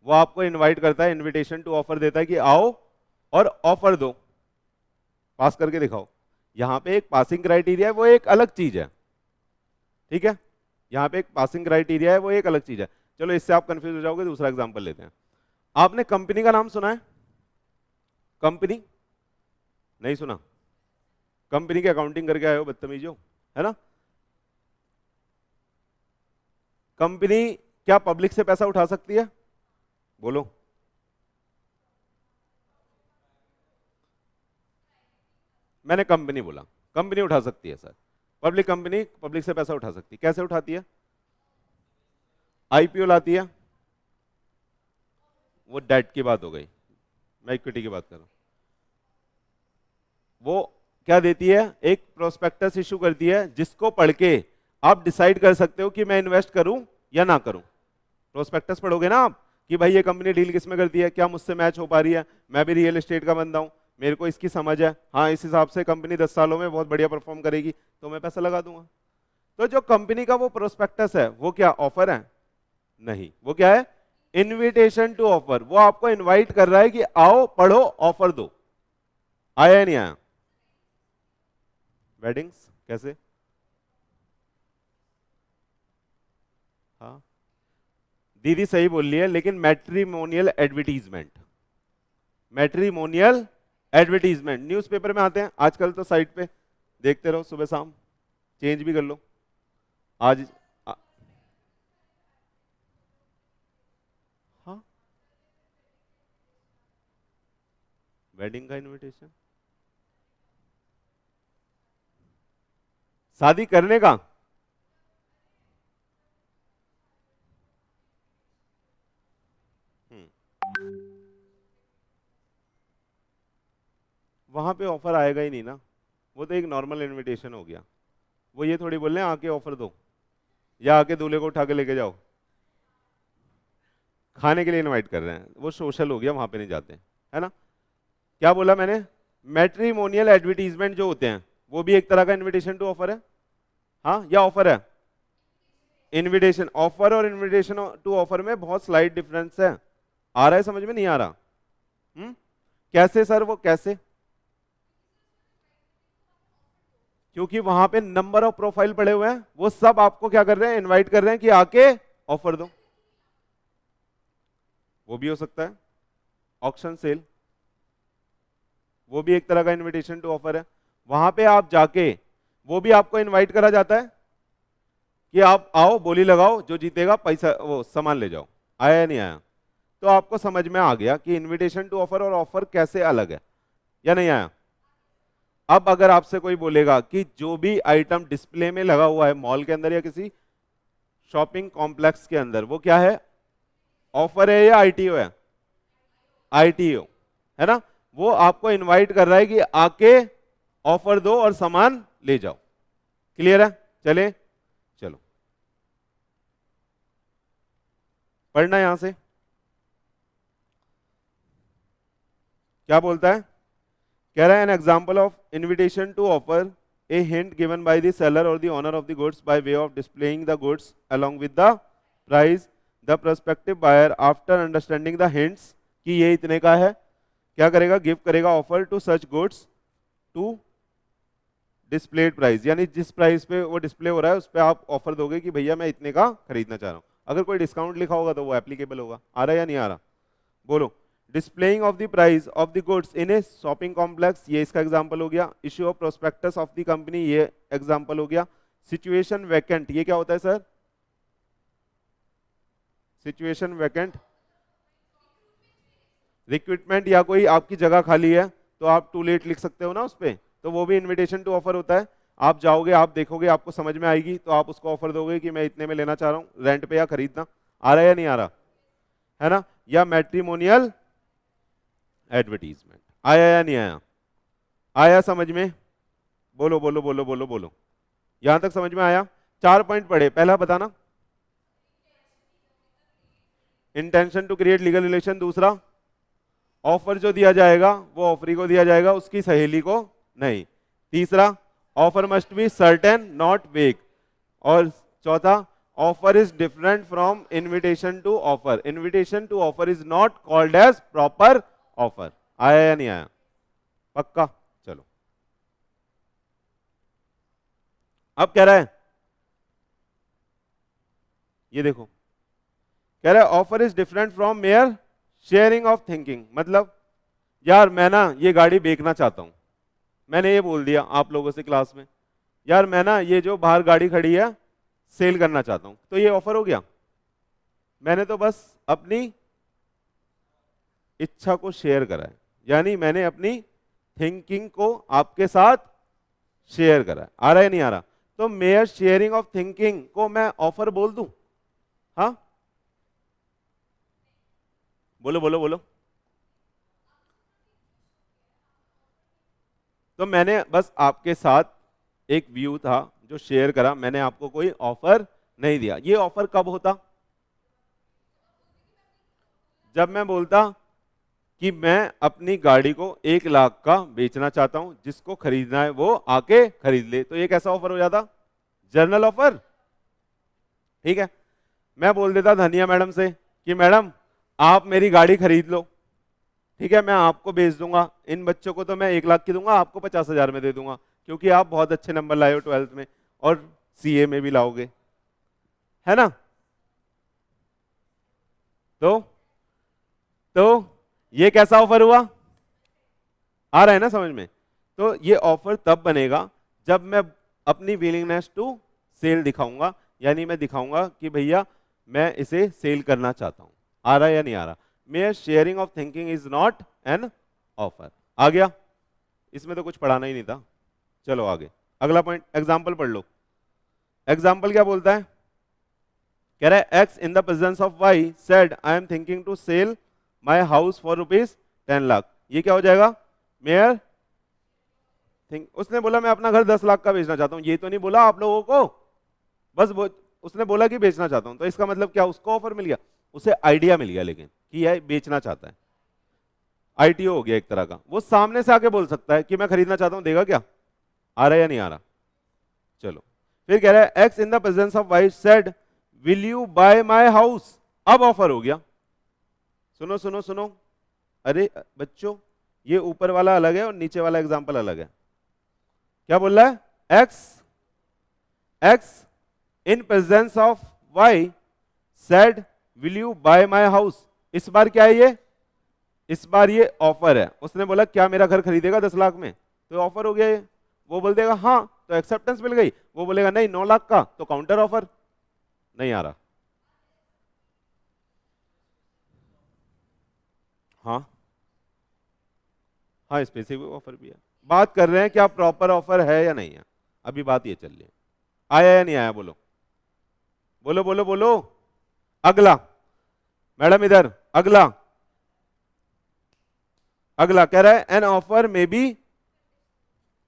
वो आपको इनवाइट करता है, इनविटेशन टू ऑफर देता है कि आओ और ऑफर दो, पास करके दिखाओ। यहां पे एक पासिंग क्राइटेरिया है, वो एक अलग चीज है, ठीक है, यहां पे एक पासिंग क्राइटेरिया है, वो एक अलग चीज है। चलो इससे आप कंफ्यूज हो जाओगे, दूसरा एग्जांपल लेते हैं। आपने कंपनी का नाम सुना है? कंपनी नहीं सुना? कंपनी की अकाउंटिंग करके आए हो बदतमीज हो, है ना? कंपनी क्या पब्लिक से पैसा उठा सकती है? बोलो। मैंने कंपनी बोला, कंपनी उठा सकती है सर, पब्लिक कंपनी पब्लिक से पैसा उठा सकती है। कैसे उठाती है? आईपीओ लाती है, वो डेट की बात हो गई, मैं इक्विटी की बात कर रहा हूं। वो क्या देती है, एक प्रोस्पेक्टस इशू करती है जिसको पढ़ के आप डिसाइड कर सकते हो कि मैं इन्वेस्ट करूं या ना करूं। प्रोस्पेक्टस पढ़ोगे ना आप कि भाई ये कंपनी डील किस में करती है, क्या मुझसे मैच हो पा रही है, मैं भी रियल एस्टेट का बंदा हूं, मेरे को इसकी समझ है, हाँ इस हिसाब से कंपनी 10 सालों में बहुत बढ़िया परफॉर्म करेगी तो मैं पैसा लगा दूंगा। तो जो कंपनी का वो प्रोस्पेक्टस है वो क्या ऑफर है? नहीं, वो क्या है? Invitation to offer. वो आपको इनवाइट कर रहा है कि आओ पढ़ो ऑफर दो। आया या नहीं आया? वेडिंग्स कैसे? हाँ दीदी सही बोल रही है, लेकिन matrimonial advertisement, matrimonial advertisement newspaper में आते हैं आजकल, तो साइट पे देखते रहो सुबह शाम, चेंज भी कर लो आज। आ, हाँ वेडिंग का इनविटेशन, शादी करने का, वहां पे ऑफर आएगा ही नहीं ना, वो तो एक नॉर्मल इनविटेशन हो गया। वो ये थोड़ी बोल रहे हैं आके ऑफर दो या आके दूल्हे को उठा के लेके जाओ, खाने के लिए इनवाइट कर रहे हैं, वो सोशल हो गया, वहां पे नहीं जाते, है ना? क्या बोला मैंने? मैट्रिमोनियल एडवर्टीजमेंट जो होते हैं वो भी एक तरह का इनविटेशन टू ऑफर है। हाँ या ऑफर है? इनविटेशन, ऑफर और इनविटेशन टू ऑफर में बहुत स्लाइट डिफरेंस है। आ रहा है समझ में नहीं आ रहा? कैसे सर, वो कैसे? क्योंकि वहां पे नंबर ऑफ प्रोफाइल पड़े हुए हैं, वो सब आपको क्या कर रहे हैं, इनवाइट कर रहे हैं कि आके ऑफर दो। वो भी हो सकता है। ऑक्शन सेल, वो भी एक तरह का इनविटेशन टू ऑफर है। वहां पे आप जाके, वो भी आपको इनवाइट करा जाता है कि आप आओ, बोली लगाओ, जो जीतेगा पैसा वो सामान ले जाओ। आया या नहीं आया? तो आपको समझ में आ गया कि इनविटेशन टू ऑफर और ऑफर कैसे अलग है, या नहीं आया? अब अगर आपसे कोई बोलेगा कि जो भी आइटम डिस्प्ले में लगा हुआ है मॉल के अंदर या किसी शॉपिंग कॉम्प्लेक्स के अंदर, वो क्या है? ऑफर है या आईटीओ है? आईटीओ है ना। वो आपको इनवाइट कर रहा है कि आके ऑफर दो और सामान ले जाओ। क्लियर है? चले चलो पढ़ना यहां से क्या बोलता है। कह रहा है an example of invitation to offer a hint given by the seller or the owner of the goods by way of displaying the goods along with the price. The prospective buyer after understanding the hints कि ये इतने का है, क्या करेगा? Give करेगा offer to such goods to displayed price, यानी जिस प्राइस पे वो डिस्प्ले हो रहा है उस पे आप ऑफर दोगे कि भैया मैं इतने का खरीदना चाह रहा हूं। अगर कोई डिस्काउंट लिखा होगा तो वो एप्लीकेबल होगा। आ रहा है या नहीं आ रहा? बोलो। Displaying of the price of the goods in A shopping complex, ये इसका एग्जांपल हो गया। Issue of prospectus of the company, ये एग्जांपल हो गया। सिचुएशन वैकेंट, ये क्या होता है सर? सिचुएशन वैकेंट रिक्रूटमेंट, या कोई आपकी जगह खाली है तो आप टू लेट लिख सकते हो ना उस पे, तो वो भी इनविटेशन टू ऑफर होता है। आप जाओगे, आप देखोगे, आपको समझ में आएगी तो आप उसको ऑफर दोगे कि मैं इतने में लेना चाह रहा हूँ, रेंट पे या खरीदना। आ रहा है या नहीं आ रहा? है ना। या मैट्रिमोनियल एडवर्टीजमेंट, आया या नहीं आया? आया समझ में? बोलो बोलो बोलो बोलो बोलो। यहां तक समझ में आया? 4 पॉइंट पढ़े। पहला बताना, intention to create legal relation. दूसरा, ऑफर जो दिया जाएगा वो ऑफरी को दिया जाएगा, उसकी सहेली को नहीं। तीसरा, offer must be certain not vague. और चौथा, offer is different from invitation to offer. Invitation to offer is not called as proper offer. आया या नहीं आया? पक्का? चलो अब कह रहा है, ये देखो, कह रहा है offer is different from mayor sharing of thinking. मतलब यार मैं ना ये गाड़ी बेचना चाहता हूं, मैंने ये बोल दिया आप लोगों से क्लास में, यार मैं ना ये जो बाहर गाड़ी खड़ी है सेल करना चाहता हूं, तो ये ऑफर हो गया? मैंने तो बस अपनी इच्छा को शेयर करा है, यानी मैंने अपनी थिंकिंग को आपके साथ शेयर करा है। आ रहा है नहीं आ रहा? तो मेयर शेयरिंग ऑफ थिंकिंग को मैं ऑफर बोल दूं? हाँ बोलो बोलो बोलो। तो मैंने बस आपके साथ एक व्यू था जो शेयर करा, मैंने आपको कोई ऑफर नहीं दिया। ये ऑफर कब होता? जब मैं बोलता कि मैं अपनी गाड़ी को 1 लाख का बेचना चाहता हूं, जिसको खरीदना है वो आके खरीद ले, तो ये कैसा ऑफर हो जाता? Journal offer. ठीक है। मैं बोल देता धनिया मैडम से कि मैडम आप मेरी गाड़ी खरीद लो, ठीक है, मैं आपको बेच दूंगा, इन बच्चों को तो मैं 1 लाख की दूंगा, आपको 50,000 में दे दूंगा, क्योंकि आप बहुत अच्छे नंबर लाए हो 12th में और सीए में भी लाओगे, है ना। तो ये कैसा ऑफर हुआ? आ रहा है ना समझ में? तो ये ऑफर तब बनेगा जब मैं अपनी विलिंगनेस टू सेल दिखाऊंगा, यानी मैं दिखाऊंगा कि भैया मैं इसे सेल करना चाहता हूं। आ रहा है या नहीं आ रहा? Mere sharing of thinking is not an offer. आ गया? इसमें तो कुछ पढ़ाना ही नहीं था। चलो आगे, अगला पॉइंट, एग्जाम्पल पढ़ लो। एग्जाम्पल क्या बोलता है? कह रहा है X in the presence of Y said I am thinking to sell my house for ₹10 lakh. ये क्या हो जाएगा? मेयर थिंक, उसने बोला मैं अपना घर 10 लाख का बेचना चाहता हूं, ये तो नहीं बोला आप लोगों को, बस उसने बोला कि बेचना चाहता हूं, तो इसका मतलब क्या उसको ऑफर मिल गया? उसे आइडिया मिल गया, लेकिन कि यह बेचना चाहता है, आईटीओ हो गया एक तरह का। वो सामने से आके बोल सकता है कि मैं खरीदना चाहता हूं, देगा क्या? आ रहा है या नहीं आ रहा? चलो फिर कह रहा है X in the presence of Y said will you buy my house. अब ऑफर हो गया। सुनो सुनो सुनो, अरे बच्चों ये ऊपर वाला अलग है और नीचे वाला एग्जाम्पल अलग है। क्या बोल रहा है? X in presence of Y said will you buy my house. इस बार क्या है ये? इस बार ये ऑफर है। उसने बोला क्या मेरा घर खरीदेगा 10 लाख में, तो ऑफर हो गया ये। वो बोल देगा हाँ, तो एक्सेप्टेंस मिल गई। वो बोलेगा नहीं 9 लाख का, तो काउंटर ऑफर। नहीं आ रहा? हाँ हाँ, स्पेसिफिक ऑफर भी है। बात कर रहे हैं क्या प्रॉपर ऑफर है या नहीं है, अभी बात ये चल रही है। आया या नहीं आया? बोलो बोलो बोलो बोलो। अगला मैडम इधर, अगला अगला कह रहा है एन ऑफर में बी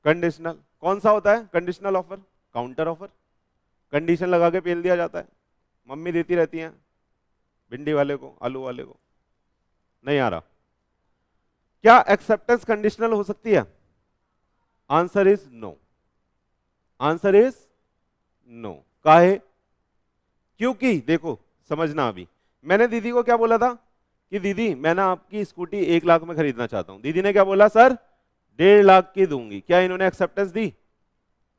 कंडीशनल। कौन सा होता है conditional offer? Counter offer. Condition लगा के पेल दिया जाता है, मम्मी देती रहती हैं भिंडी वाले को, आलू वाले को। नहीं आ रहा? क्या एक्सेप्टेंस कंडीशनल हो सकती है? Answer is no. Answer is no. काहे? क्योंकि देखो समझना, अभी मैंने दीदी को क्या बोला था कि दीदी मैं ना आपकी स्कूटी 1 लाख में खरीदना चाहता हूं। दीदी ने क्या बोला? सर 1.5 लाख की दूंगी। क्या इन्होंने एक्सेप्टेंस दी?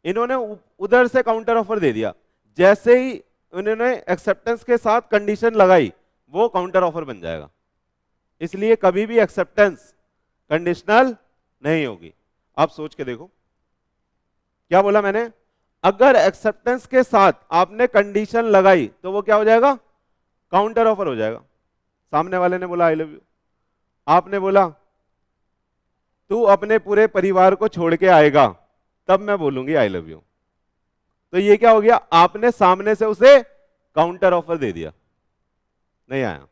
इन्होंने उधर से काउंटर ऑफर दे दिया। जैसे ही उन्होंने एक्सेप्टेंस के साथ कंडीशन लगाई, वो काउंटर ऑफर बन जाएगा। इसलिए कभी भी एक्सेप्टेंस कंडीशनल नहीं होगी। आप सोच के देखो क्या बोला मैंने। अगर एक्सेप्टेंस के साथ आपने कंडीशन लगाई तो वो क्या हो जाएगा? काउंटर ऑफर हो जाएगा। सामने वाले ने बोला आई लव यू, आपने बोला तू अपने पूरे परिवार को छोड़ के आएगा, तब मैं बोलूंगी आई लव यू। तो ये क्या हो गया? आपने सामने से उसे काउंटर ऑफर दे दिया। नहीं आया?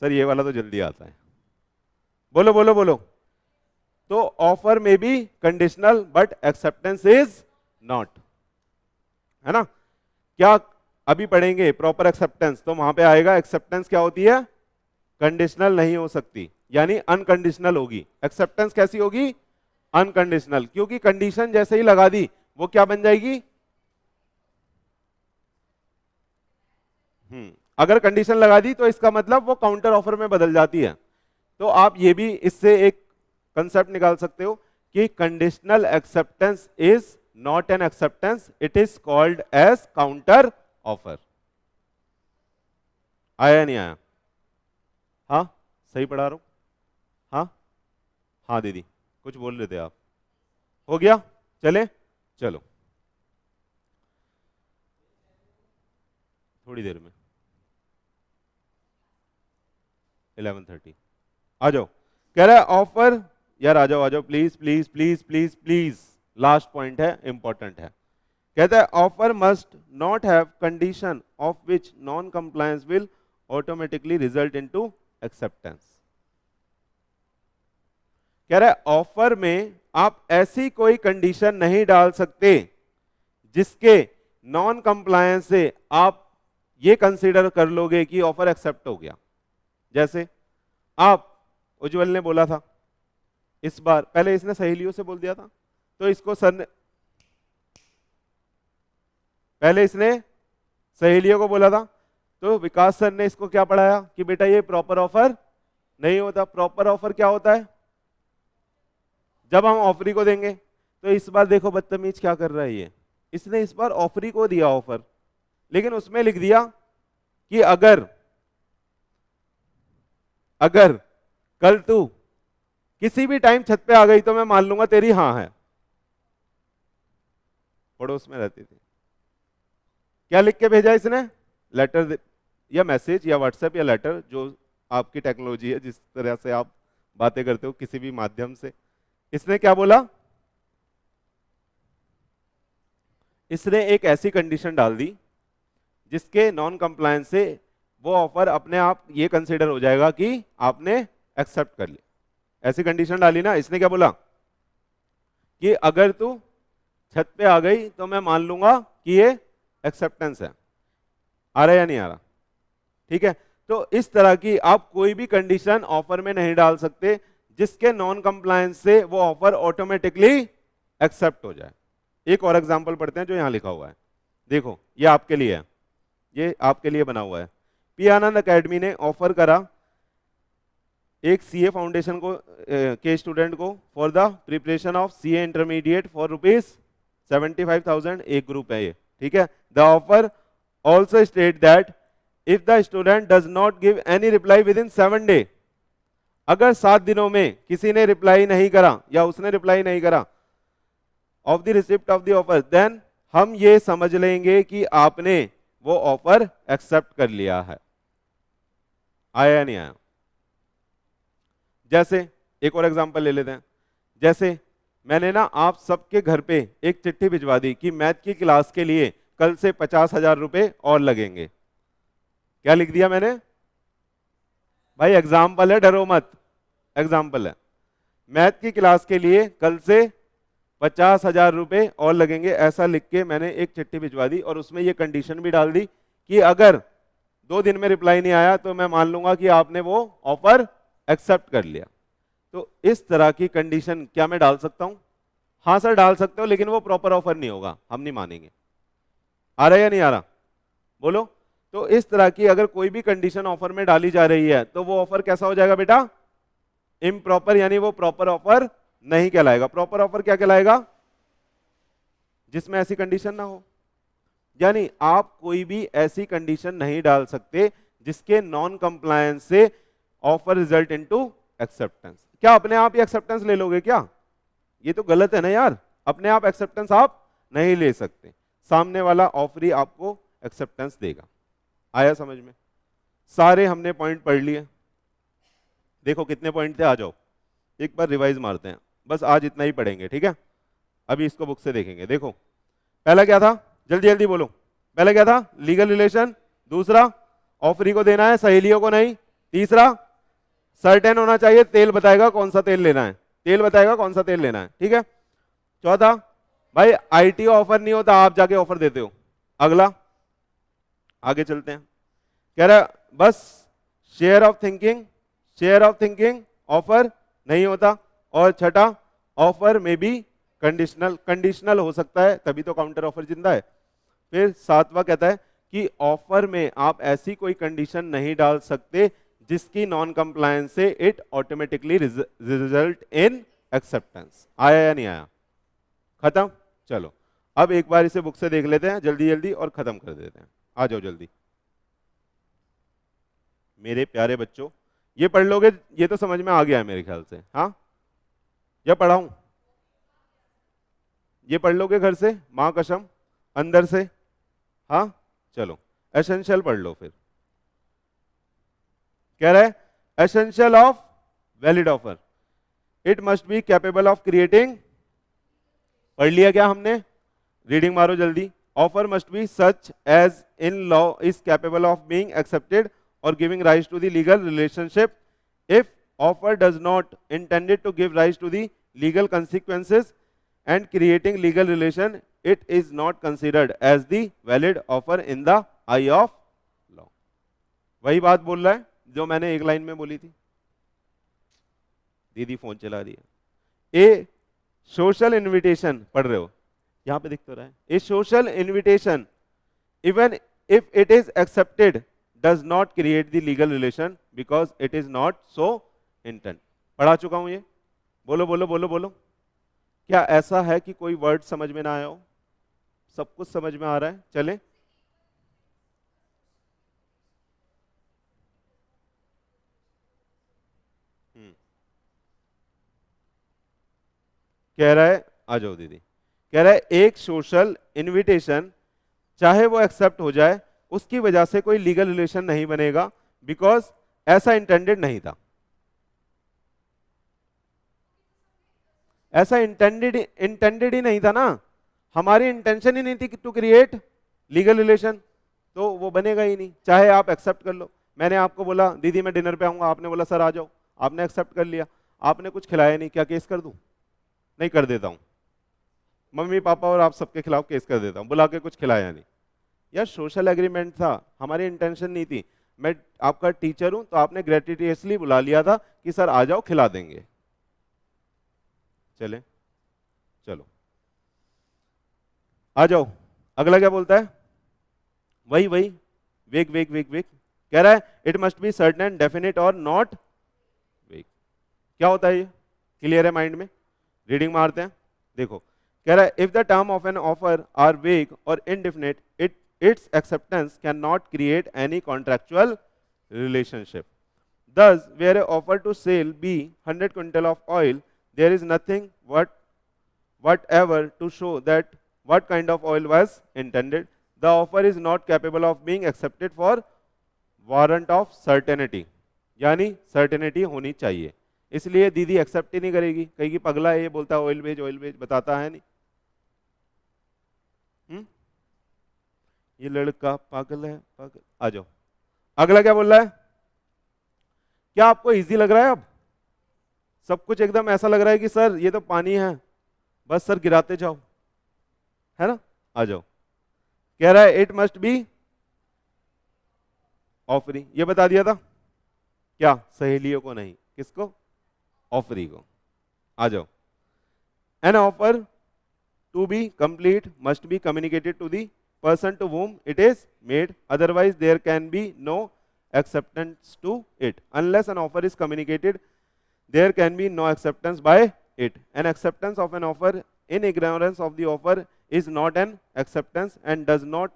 सर ये वाला तो जल्दी आता है। बोलो बोलो बोलो। तो ऑफर में be conditional but acceptance is not, है ना? क्या अभी पढ़ेंगे प्रॉपर एक्सेप्टेंस, तो वहां पे आएगा एक्सेप्टेंस क्या होती है? कंडीशनल नहीं हो सकती, यानी अनकंडीशनल होगी। एक्सेप्टेंस कैसी होगी? अनकंडीशनल, क्योंकि कंडीशन जैसे ही लगा दी वो क्या बन जाएगी? अगर कंडीशन लगा दी तो इसका मतलब वो काउंटर ऑफर में बदल जाती है। तो आप ये भी इससे एक कंसेप्ट निकाल सकते हो कि conditional acceptance is not an acceptance, it is called as counter offer. आया नहीं आया? हाँ सही पढ़ा रहा हूं? हाँ हाँ दीदी कुछ बोल रहे थे आप? हो गया? चले चलो थोड़ी देर में 11:30 आ जाओ। कह रहा है ऑफर, यार आ जाओ please please please please please, last point है, इंपॉर्टेंट है। कहता है offer must not have condition of which non compliance will automatically result into acceptance. कह रहा है ऑफर में आप ऐसी कोई कंडीशन नहीं डाल सकते जिसके नॉन कंप्लायंस से आप ये कंसीडर कर लोगे कि ऑफर एक्सेप्ट हो गया। जैसे आप, उज्जवल ने बोला था इस बार, पहले इसने सहेलियों से बोल दिया था, तो इसको सर ने, पहले इसने सहेलियों को बोला था, तो विकास सर ने इसको क्या पढ़ाया कि बेटा ये प्रॉपर ऑफर नहीं होता। प्रॉपर ऑफर क्या होता है? जब हम ऑफरी को देंगे। तो इस बार देखो बदतमीज क्या कर रहा है ये, इसने इस बार ऑफरी को दिया ऑफर, लेकिन उसमें लिख दिया कि अगर कल तू किसी भी टाइम छत पे आ गई तो मैं मान लूंगा तेरी हां है। पड़ोस में रहती थी। क्या लिख के भेजा इसने? लेटर या मैसेज या व्हाट्सएप या लेटर, जो आपकी टेक्नोलॉजी है, जिस तरह से आप बातें करते हो किसी भी माध्यम से। इसने क्या बोला? इसने एक ऐसी कंडीशन डाल दी जिसके नॉन कंप्लायंस से वो ऑफर अपने आप ये कंसीडर हो जाएगा कि आपने एक्सेप्ट कर लिया। ऐसी कंडीशन डाली ना। इसने क्या बोला कि अगर तू छत पे आ गई तो मैं मान लूंगा कि ये एक्सेप्टेंस है। आ रहा है या नहीं आ रहा? ठीक है। तो इस तरह की आप कोई भी कंडीशन ऑफर में नहीं डाल सकते जिसके नॉन कंप्लायंस से वो ऑफर ऑटोमेटिकली एक्सेप्ट हो जाए। एक और एग्जांपल पढ़ते हैं जो यहां लिखा हुआ है। देखो ये आपके लिए है, ये आपके लिए बना हुआ है। पी आनंद एकेडमी ने ऑफर करा एक सीए फाउंडेशन को के स्टूडेंट को for the preparation of CA intermediate for ₹75,000। एक ग्रुप है ये, ठीक है। The offer also state that if the student does not give any reply with in 7 day, अगर 7 दिनों में किसी ने रिप्लाई नहीं करा या उसने रिप्लाई नहीं करा of the receipt of the offer, then हम ये समझ लेंगे कि आपने वो ऑफर एक्सेप्ट कर लिया है। आया या नहीं आया? जैसे एक और एग्जांपल ले लेते हैं। जैसे मैंने ना आप सबके घर पे एक चिट्ठी भिजवा दी कि मैथ की क्लास के लिए कल से 50,000 रुपए और लगेंगे। क्या लिख दिया मैंने? भाई एग्जाम्पल है, डरो मत, एग्जाम्पल है। मैथ की क्लास के लिए कल से 50,000 रुपए और लगेंगे, ऐसा लिख के मैंने एक चिट्ठी भिजवा दी और उसमें ये कंडीशन भी डाल दी कि अगर 2 दिन में रिप्लाई नहीं आया तो मैं मान लूंगा कि आपने वो ऑफर एक्सेप्ट कर लिया। तो इस तरह की कंडीशन क्या मैं डाल सकता हूं? हाँ सर डाल सकते हो, लेकिन वो प्रॉपर ऑफर नहीं होगा, हम नहीं मानेंगे। आ रहा है या नहीं आ रहा? बोलो। तो इस तरह की अगर कोई भी कंडीशन ऑफर में डाली जा रही है तो वो ऑफर कैसा हो जाएगा बेटा? इम्प्रॉपर, यानी वो प्रॉपर ऑफर नहीं कहलाएगा। प्रॉपर ऑफर क्या कहलाएगा? जिसमें ऐसी कंडीशन ना हो। यानी आप कोई भी ऐसी कंडीशन नहीं डाल सकते जिसके नॉन कंप्लायंस से ऑफर रिजल्ट इनटू एक्सेप्टेंस। क्या अपने आप ही एक्सेप्टेंस ले लोगे क्या? ये तो गलत है ना यार, अपने आप एक्सेप्टेंस आप नहीं ले सकते, सामने वाला ऑफर ही आपको एक्सेप्टेंस देगा। आया समझ में? सारे हमने पॉइंट पढ़ लिए। देखो कितने पॉइंट थे, आ जाओ एक बार रिवाइज मारते हैं। बस आज इतना ही पढ़ेंगे, ठीक है? अभी इसको बुक से देखेंगे। देखो पहला क्या था, जल्दी जल्दी बोलो। पहला क्या था? Legal relation. दूसरा, ऑफरी को देना है, सहेलियों को नहीं। तीसरा, सर्टेन होना चाहिए, तेल बताएगा कौन सा तेल लेना है, तेल बताएगा कौन सा तेल लेना है, ठीक है? चौथा, भाई आईटी ऑफर नहीं होता, आप जाके ऑफर देते हो। अगला, आगे चलते हैं। कह रहा बस share of thinking, share of thinking offer नहीं होता। और छठा, ऑफर में भी कंडीशनल, कंडीशनल हो सकता है तभी तो काउंटर ऑफर जिंदा है। फिर सातवां कहता है कि ऑफर में आप ऐसी कोई कंडीशन नहीं डाल सकते जिसकी नॉन कंप्लायंस से it automatically result in acceptance. आया या नहीं आया? खत्म? चलो अब एक बार इसे बुक से देख लेते हैं जल्दी जल्दी और खत्म कर देते हैं। आ जाओ जल्दी मेरे प्यारे बच्चों, ये पढ़ लोगे? ये तो समझ में आ गया है मेरे ख्याल से। हाँ, या पढ़ाऊं? ये पढ़ लोगे घर से, मां कसम, अंदर से? हाँ चलो एसेंशियल पढ़ लो फिर। कह रहा है essential of valid offer, it must be capable of creating. पढ़ लिया क्या हमने? रीडिंग मारो जल्दी। Offer must be such as in law is capable of being accepted और giving rise to the legal relationship. If offer does not intended to give rise to the legal consequences and creating legal relation, it is not considered as the valid offer in the eye of law। वही बात बोल रहा है जो मैंने एक line में बोली थी। दीदी फोन चला रही है। ए सोशल इनविटेशन पढ़ रहे हो, यहां पे दिख तो रहा है। A social invitation even if it is accepted does not create the legal relation because it is not so intent. पढ़ा चुका हूं ये। बोलो बोलो बोलो बोलो। क्या ऐसा है कि कोई वर्ड समझ में ना आया हो? सब कुछ समझ में आ रहा है? चले कह रहा है, आ जाओ दीदी। कह रहा है एक सोशल इनविटेशन चाहे वो एक्सेप्ट हो जाए उसकी वजह से कोई लीगल रिलेशन नहीं बनेगा बिकॉज ऐसा इंटेंडेड नहीं था। ऐसा इंटेंडेड ही नहीं था ना, हमारी इंटेंशन ही नहीं थी टू क्रिएट लीगल रिलेशन, तो वो बनेगा ही नहीं चाहे आप एक्सेप्ट कर लो। मैंने आपको बोला दीदी मैं डिनर पे आऊंगा, आपने बोला सर आ जाओ, आपने एक्सेप्ट कर लिया, आपने कुछ खिलाया नहीं, क्या केस कर दूं? नहीं कर देता हूं, मम्मी पापा और आप सबके खिलाफ केस कर देता हूं, बुला के कुछ खिलाया नहीं। यार सोशल एग्रीमेंट था, हमारी इंटेंशन नहीं थी। मैं आपका टीचर हूं तो आपने ग्रेटिटियसली बुला लिया था कि सर आ जाओ खिला देंगे। चले चलो आ जाओ। अगला क्या बोलता है? वही वही वेग वेग वेग वेग। कह रहा है it must be certain definite और नॉट वेग। क्या होता है ये? क्लियर है माइंड में? रीडिंग मारते हैं। देखो कह रहा है if the term of an offer are vague or indefinite its acceptance can not create any contractual relationship. Thus, where a offer to sale be 100 quintal of oil, there is nothing whatever to show that what kind of oil was intended. The offer is not capable of being accepted for warrant of certainty, यानी certainty होनी चाहिए, इसलिए दीदी accept ही नहीं करेगी, कहेगी पगला है, ये बोलता है ऑयल भेज बताता है नहीं। ये लड़का पागल है, पागल। आ जाओ, अगला क्या बोल रहा है? क्या आपको इजी लग रहा है? अब सब कुछ एकदम ऐसा लग रहा है कि सर ये तो पानी है, बस सर गिराते जाओ, है ना? आ जाओ, कह रहा है इट मस्ट बी ऑफरी, ये बता दिया था क्या? सहेलियों को नहीं, किसको? ऑफरी को। आ जाओ, an offer to be complete must be communicated to the person to whom it is made, otherwise there can be no acceptance to it. Unless an offer is communicated, there can be no acceptance by it. An acceptance of an offer in ignorance of the offer is not an acceptance and does not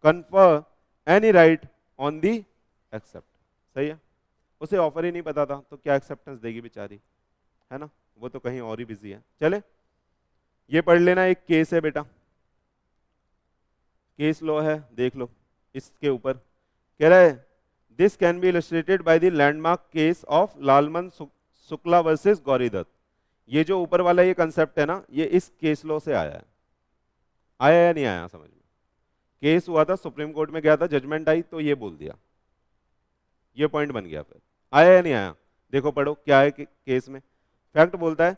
confer any right on the accept. सही है? उसे offer ही नहीं पता था तो क्या acceptance देगी बेचारी, है ना? वो तो कहीं और ही बिजी है। चले, ये पढ़ लेना, एक केस है बेटा, केस लॉ है, देख लो इसके ऊपर। कह रहा है this can be illustrated by the landmark case of Lalman Shukla versus Gauridatt. ये जो ऊपर वाला ये कंसेप्ट है ना, ये इस केस लॉ से आया है। आया या नहीं आया समझ में? केस हुआ था, सुप्रीम कोर्ट में गया था, जजमेंट आई तो ये बोल दिया, ये पॉइंट बन गया। फिर आया या नहीं आया? देखो पढ़ो क्या है केस में। फैक्ट बोलता है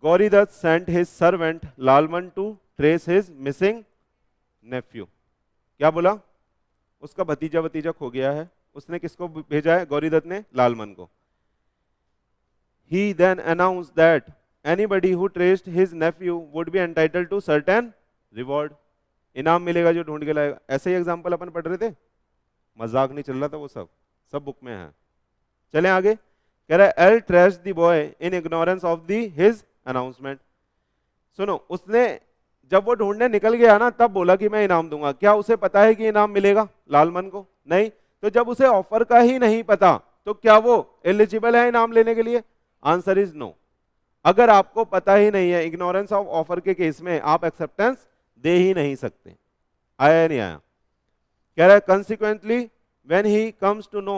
Gauridatt sent his servant Lalman to trace his missing nephew. क्या बोला? उसका भतीजा खो गया है, उसने किसको भेजा है? गौरीदत्त ने लालमन को। He then announced that anybody who traced his nephew would be entitled to certain reward. इनाम मिलेगा जो ढूंढ के लाएगा। ऐसे ही एग्जाम्पल अपन पढ़ रहे थे, मजाक नहीं चल रहा था, वो सब बुक में है। चलें आगे। कह रहा है L trace the boy in ignorance of the his announcement. सुनो, उसने जब वो ढूंढने निकल गया ना तब बोला कि मैं इनाम दूंगा। क्या उसे पता है कि इनाम मिलेगा लालमन को? नहीं। तो जब उसे ऑफर का ही नहीं पता तो क्या वो एलिजिबल है इनाम लेने के लिए? Answer is no. अगर आपको पता ही नहीं है, इग्नोरेंस ऑफ ऑफर के केस में आप एक्सेप्टेंस दे ही नहीं सकते। आया नहीं आया? कह रहा है consequently when he comes to know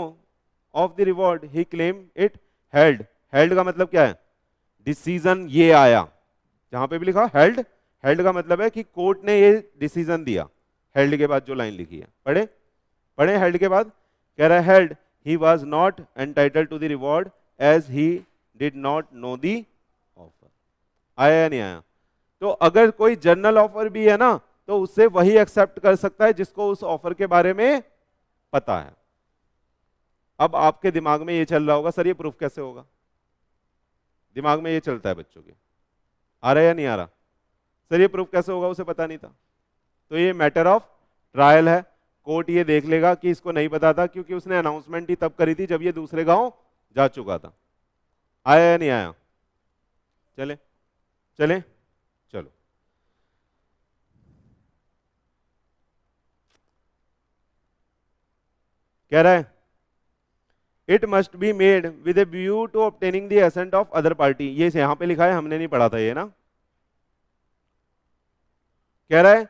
of the reward he claim it held. Held का मतलब क्या है? डिसीजन ये आया, जहां पे भी लिखा हेल्ड, हेल्ड का मतलब है कि कोर्ट ने ये डिसीजन दिया। हेल्ड के बाद जो लाइन लिखी है पढ़े हेल्ड के बाद। कह रहा है held he was not entitled to the reward as he did not know the offer. आया या नहीं आया? तो अगर कोई जनरल ऑफर भी है ना तो उससे वही एक्सेप्ट कर सकता है जिसको उस ऑफर के बारे में पता है। अब आपके दिमाग में ये चल रहा होगा सर ये प्रूफ कैसे होगा? दिमाग में ये चलता है बच्चों के, आ रहा है या नहीं आ रहा? सर ये प्रूफ कैसे होगा, उसे पता नहीं था। तो ये मैटर ऑफ ट्रायल है, कोर्ट ये देख लेगा कि इसको नहीं पता था क्योंकि उसने अनाउंसमेंट ही तब करी थी जब ये दूसरे गांव जा चुका था। आया या नहीं आया? चले चलो। कह रहा है it must be made with a view to obtaining the assent of other party. ये यहां पे लिखा है, हमने नहीं पढ़ा था ये ना। कह रहा है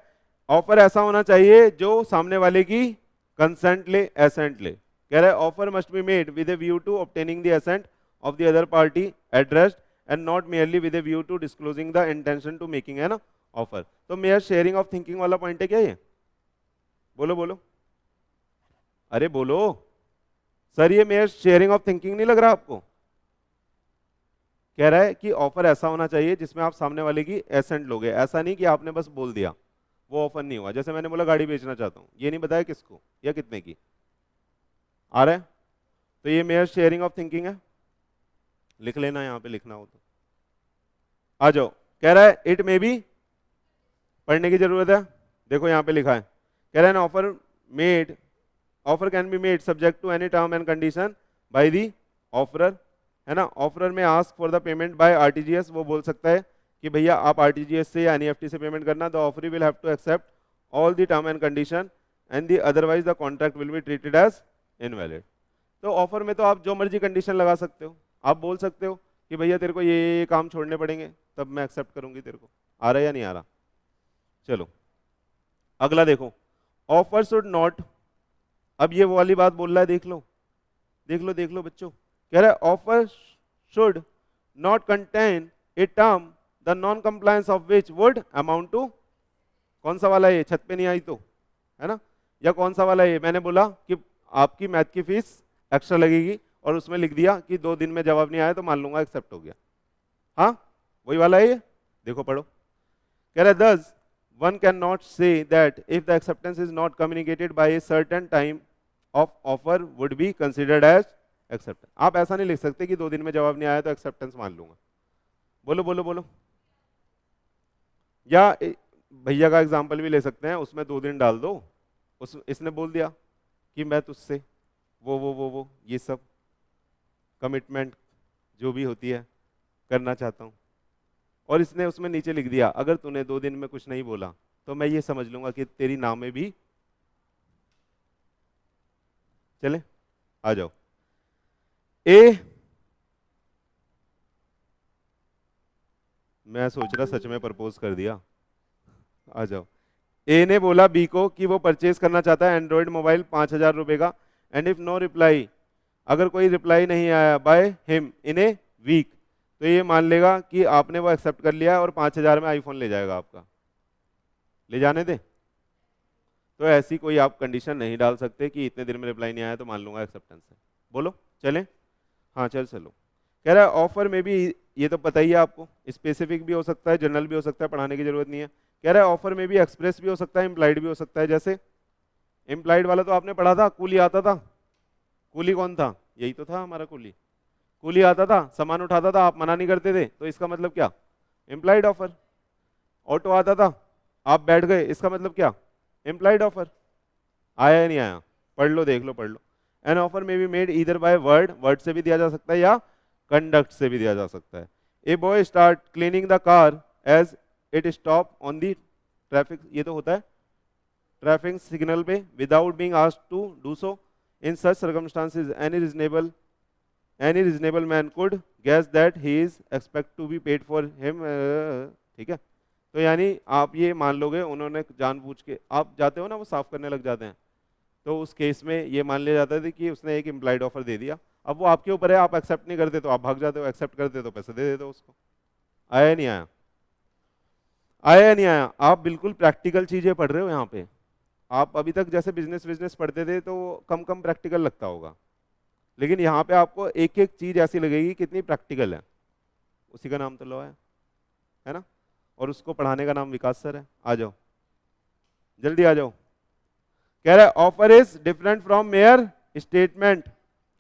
ऑफर ऐसा होना चाहिए जो सामने वाले की कंसेंट ले, एसेंट ले। कह रहा है offer must be made with a view to obtaining the assent of the other party addressed and not merely with a view to disclosing the intention to making, है ना, ऑफर। तो mere sharing of thinking वाला point है क्या ये? बोलो अरे बोलो सर, ये मेयर शेयरिंग ऑफ थिंकिंग नहीं लग रहा आपको? कह रहा है कि ऑफर ऐसा होना चाहिए जिसमें आप सामने वाले की एसेंट लोगे, ऐसा नहीं कि आपने बस बोल दिया, वो ऑफर नहीं हुआ। जैसे मैंने बोला गाड़ी बेचना चाहता हूं, ये नहीं बताया किसको या कितने की, आ रहा है? तो ये मेयर शेयरिंग ऑफ थिंकिंग है, लिख लेना यहां पे लिखना हो तो। आ जाओ। कह रहा है इट मे बी, पढ़ने की जरूरत है, देखो यहां पे लिखा है। कह रहा है offer can be made subject to any term and condition by the offerer, है ना। ऑफरर में ask for the payment by RTGS, वो बोल सकता है कि भैया आप आरटीजीएस से या एनईएफटी से पेमेंट करना। The offer will have to accept all the term and condition and the otherwise the contract will be treated as invalid. तो ऑफर में तो आप जो मर्जी कंडीशन लगा सकते हो, आप बोल सकते हो कि भैया तेरे को ये काम छोड़ने पड़ेंगे तब मैं एक्सेप्ट करूंगी तेरे को। आ रहा है या नहीं आ रहा? चलो अगला देखो, ऑफर शुड नॉट, अब ये वो वाली बात बोल रहा है, देख लो देख लो देख लो बच्चों, कह रहा है offer should not contain a term the non compliance of which would amount to, कौन सा वाला ये, छत पे नहीं आई तो, है ना, या कौन सा वाला ये, मैंने बोला कि आपकी मैथ की फीस एक्स्ट्रा लगेगी और उसमें लिख दिया कि 2 दिन में जवाब नहीं आया तो मान लूंगा एक्सेप्ट हो गया, हाँ वही वाला है ये, देखो पढ़ो, कह रहा है दस one cannot say that if the acceptance is not communicated by a certain time of offer would be considered as acceptance। आप ऐसा नहीं लिख सकते कि 2 दिन में जवाब नहीं आया तो एक्सेप्टेंस मान लूंगा, बोलो बोलो बोलो, या भैया का एग्जांपल भी ले सकते हैं, उसमें 2 दिन डाल दो, इसने बोल दिया कि मैं तुझसे वो ये सब कमिटमेंट जो भी होती है करना चाहता हूँ, और इसने उसमें नीचे लिख दिया अगर तूने 2 दिन में कुछ नहीं बोला तो मैं ये समझ लूंगा कि तेरी नाव में भी, चले आ जाओ, ए, मैं सोच रहा सच में प्रपोज कर दिया, आ जाओ, ए ने बोला बी को कि वो परचेज करना चाहता है एंड्रॉइड मोबाइल 5,000 रुपए का, एंड इफ नो रिप्लाई, अगर कोई रिप्लाई नहीं आया by him in a week, तो ये मान लेगा कि आपने वो एक्सेप्ट कर लिया और 5,000 में आईफोन ले जाएगा आपका, ले जाने दे, तो ऐसी कोई आप कंडीशन नहीं डाल सकते कि इतने दिन में रिप्लाई नहीं आया तो मान लूंगा एक्सेप्टेंस है, बोलो चलें, हाँ चलो, कह रहा है ऑफर में भी, ये तो पता ही है आपको, स्पेसिफिक भी हो सकता है जनरल भी हो सकता है, पढ़ाने की जरूरत नहीं है, कह रहा है ऑफर में भी एक्सप्रेस भी हो सकता है इम्प्लाइड भी हो सकता है, जैसे इम्प्लाइड वाला तो आपने पढ़ा था, कूली आता था, कूली कौन था, यही तो था हमारा कूली, कूली आता था सामान उठाता था आप मना नहीं करते थे तो इसका मतलब क्या, इम्प्लाइड ऑफर, ऑटो आता था आप बैठ गए इसका मतलब क्या, इम्प्लाइड ऑफर, आया या नहीं आया, पढ़ लो देख लो पढ़ लो, एन ऑफर में be made either by word, word से भी दिया जा सकता है या कंडक्ट से भी दिया जा सकता है, a boy start cleaning the car as it stop on the traffic, ये तो होता है ट्रैफिक सिग्नल पे without being asked to do so, in such circumstances any reasonable man could guess that he is expect to be paid for him, ठीक है, तो यानी आप ये मान लोगे उन्होंने जानबूझ के, आप जाते हो ना वो साफ करने लग जाते हैं, तो उस केस में ये मान लिया जाता है कि उसने एक इम्प्लाइड ऑफर दे दिया, अब वो आपके ऊपर है, आप एक्सेप्ट नहीं करते तो आप भाग जाते हो, एक्सेप्ट करते तो पैसे दे देते हो उसको, आया या नहीं आया, आया या नहीं आया, आप बिल्कुल प्रैक्टिकल चीजें पढ़ रहे हो यहाँ पे, आप अभी तक जैसे बिजनेस पढ़ते थे तो कम कम प्रैक्टिकल लगता होगा, लेकिन यहाँ पे आपको एक एक चीज ऐसी लगेगी कितनी प्रैक्टिकल है, उसी का नाम तो लॉ है ना, और उसको पढ़ाने का नाम विकास सर है, आ जाओ जल्दी आ जाओ, कह रहा है offer is different from mere statement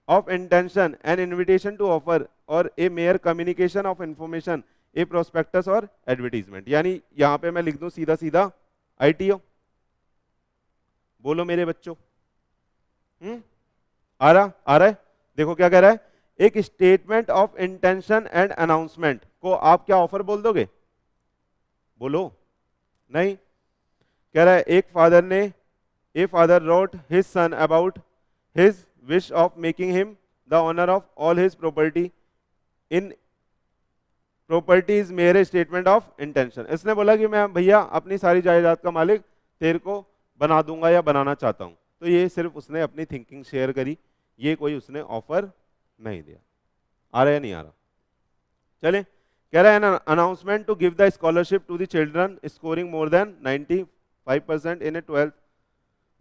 of intention and invitation to offer or a mere communication of information, a prospectus or advertisement, यानी यहाँ पे मैं लिख दूं सीधा सीधा ITO, बोलो मेरे बच्चों, आ रहा है, देखो क्या कह रहा है, एक statement of intention and announcement को आप क्या ऑफर बोल दोगे, बोलो नहीं, कह रहा है a father wrote his son about his wish of making him the owner of all his property, in property is mere statement of intention, इसने बोला कि मैं भैया अपनी सारी जायदाद का मालिक तेरे को बना दूंगा या बनाना चाहता हूं, तो ये सिर्फ उसने अपनी थिंकिंग शेयर करी, ये कोई उसने ऑफर नहीं दिया, आ रहा है नहीं आ रहा, चले, कह रहा है announcement to give the scholarship to the children scoring more than 95% in a 12th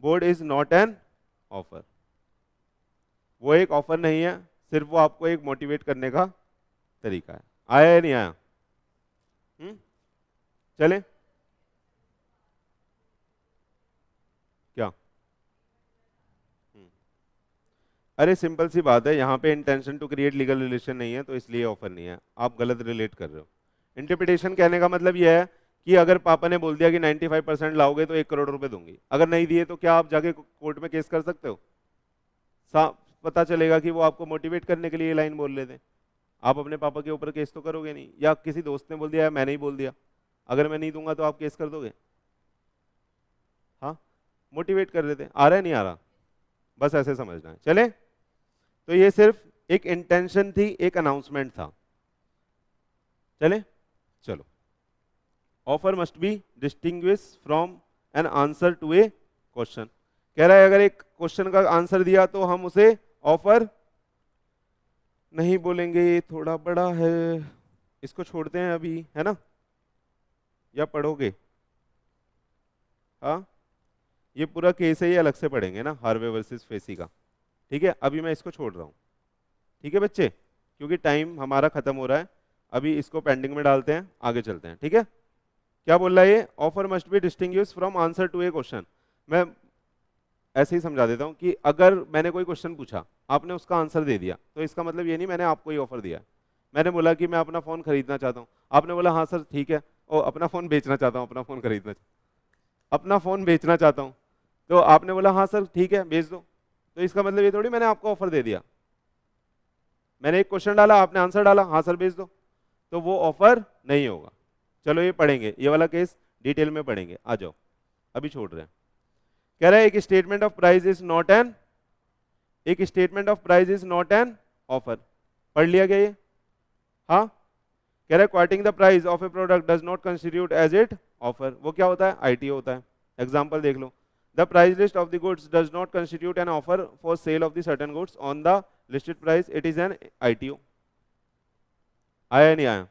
board is not an offer, वो एक ऑफर नहीं है, सिर्फ वो आपको एक मोटिवेट करने का तरीका है, आया या नहीं आया, चले क्या, अरे सिंपल सी बात है, यहाँ पे intention to create legal relation नहीं है तो इसलिए ऑफर नहीं है, आप गलत रिलेट कर रहे हो, इंटरप्रिटेशन कहने का मतलब यह है कि अगर पापा ने बोल दिया कि 95% लाओगे तो 1 करोड़ रुपए दूंगी, अगर नहीं दिए तो क्या आप जाके कोर्ट में केस कर सकते हो, पता चलेगा कि वो आपको मोटिवेट करने के लिए ये लाइन बोल रहे थे, आप अपने पापा के ऊपर केस तो करोगे नहीं, या किसी दोस्त ने बोल दिया मैंने ही बोल दिया, अगर मैं नहीं दूंगा तो आप केस कर दोगे, हाँ मोटिवेट कर रहे थे, आ रहा है नहीं आ रहा, बस ऐसे समझना है, चले, तो ये सिर्फ एक इंटेंशन थी, एक अनाउंसमेंट था, चले चलो, offer must be distinguish from an answer to a question. कह रहा है अगर एक क्वेश्चन का आंसर दिया तो हम उसे ऑफर नहीं बोलेंगे, ये थोड़ा बड़ा है, इसको छोड़ते हैं अभी, है ना, या पढ़ोगे? हाँ, ये पूरा केस है, ये अलग से पढ़ेंगे ना, हार्वे वर्सेस फेसी का। ठीक है, अभी मैं इसको छोड़ रहा हूँ। ठीक है बच्चे, क्योंकि टाइम हमारा खत्म हो रहा है, अभी इसको पेंडिंग में डालते हैं, आगे चलते हैं। ठीक है, क्या बोल रहा है ये? Offer must be distinguish from answer to a question. मैं ऐसे ही समझा देता हूँ कि अगर मैंने कोई क्वेश्चन पूछा, आपने उसका आंसर दे दिया, तो इसका मतलब ये नहीं मैंने आपको ही ऑफर दिया। मैंने बोला कि मैं अपना फोन खरीदना चाहता हूँ, आपने बोला हाँ सर ठीक है, और अपना फोन बेचना चाहता हूँ, अपना फोन खरीदना, अपना फोन बेचना चाहता हूँ, तो आपने बोला हाँ सर ठीक है बेच दो, तो इसका मतलब ये थोड़ी मैंने आपको ऑफर दे दिया। मैंने एक क्वेश्चन डाला, आपने आंसर डाला, हाँ सर बेच दो, तो वो ऑफर नहीं होगा। चलो ये पढ़ेंगे, ये वाला केस डिटेल में पढ़ेंगे, आ जाओ, अभी छोड़ रहे हैं। कह रहा है एक statement of price is not an, एक statement of price is not an offer. पढ़ लिया गया ये? हाँ। कह रहा है quoting the price of a product does not constitute as it offer. वो क्या होता है? आईटीओ होता है। एग्जांपल देख लो, the price list of the goods does not constitute an offer for sale of the certain goods on the listed price, it is an ITO. आया या नहीं आया?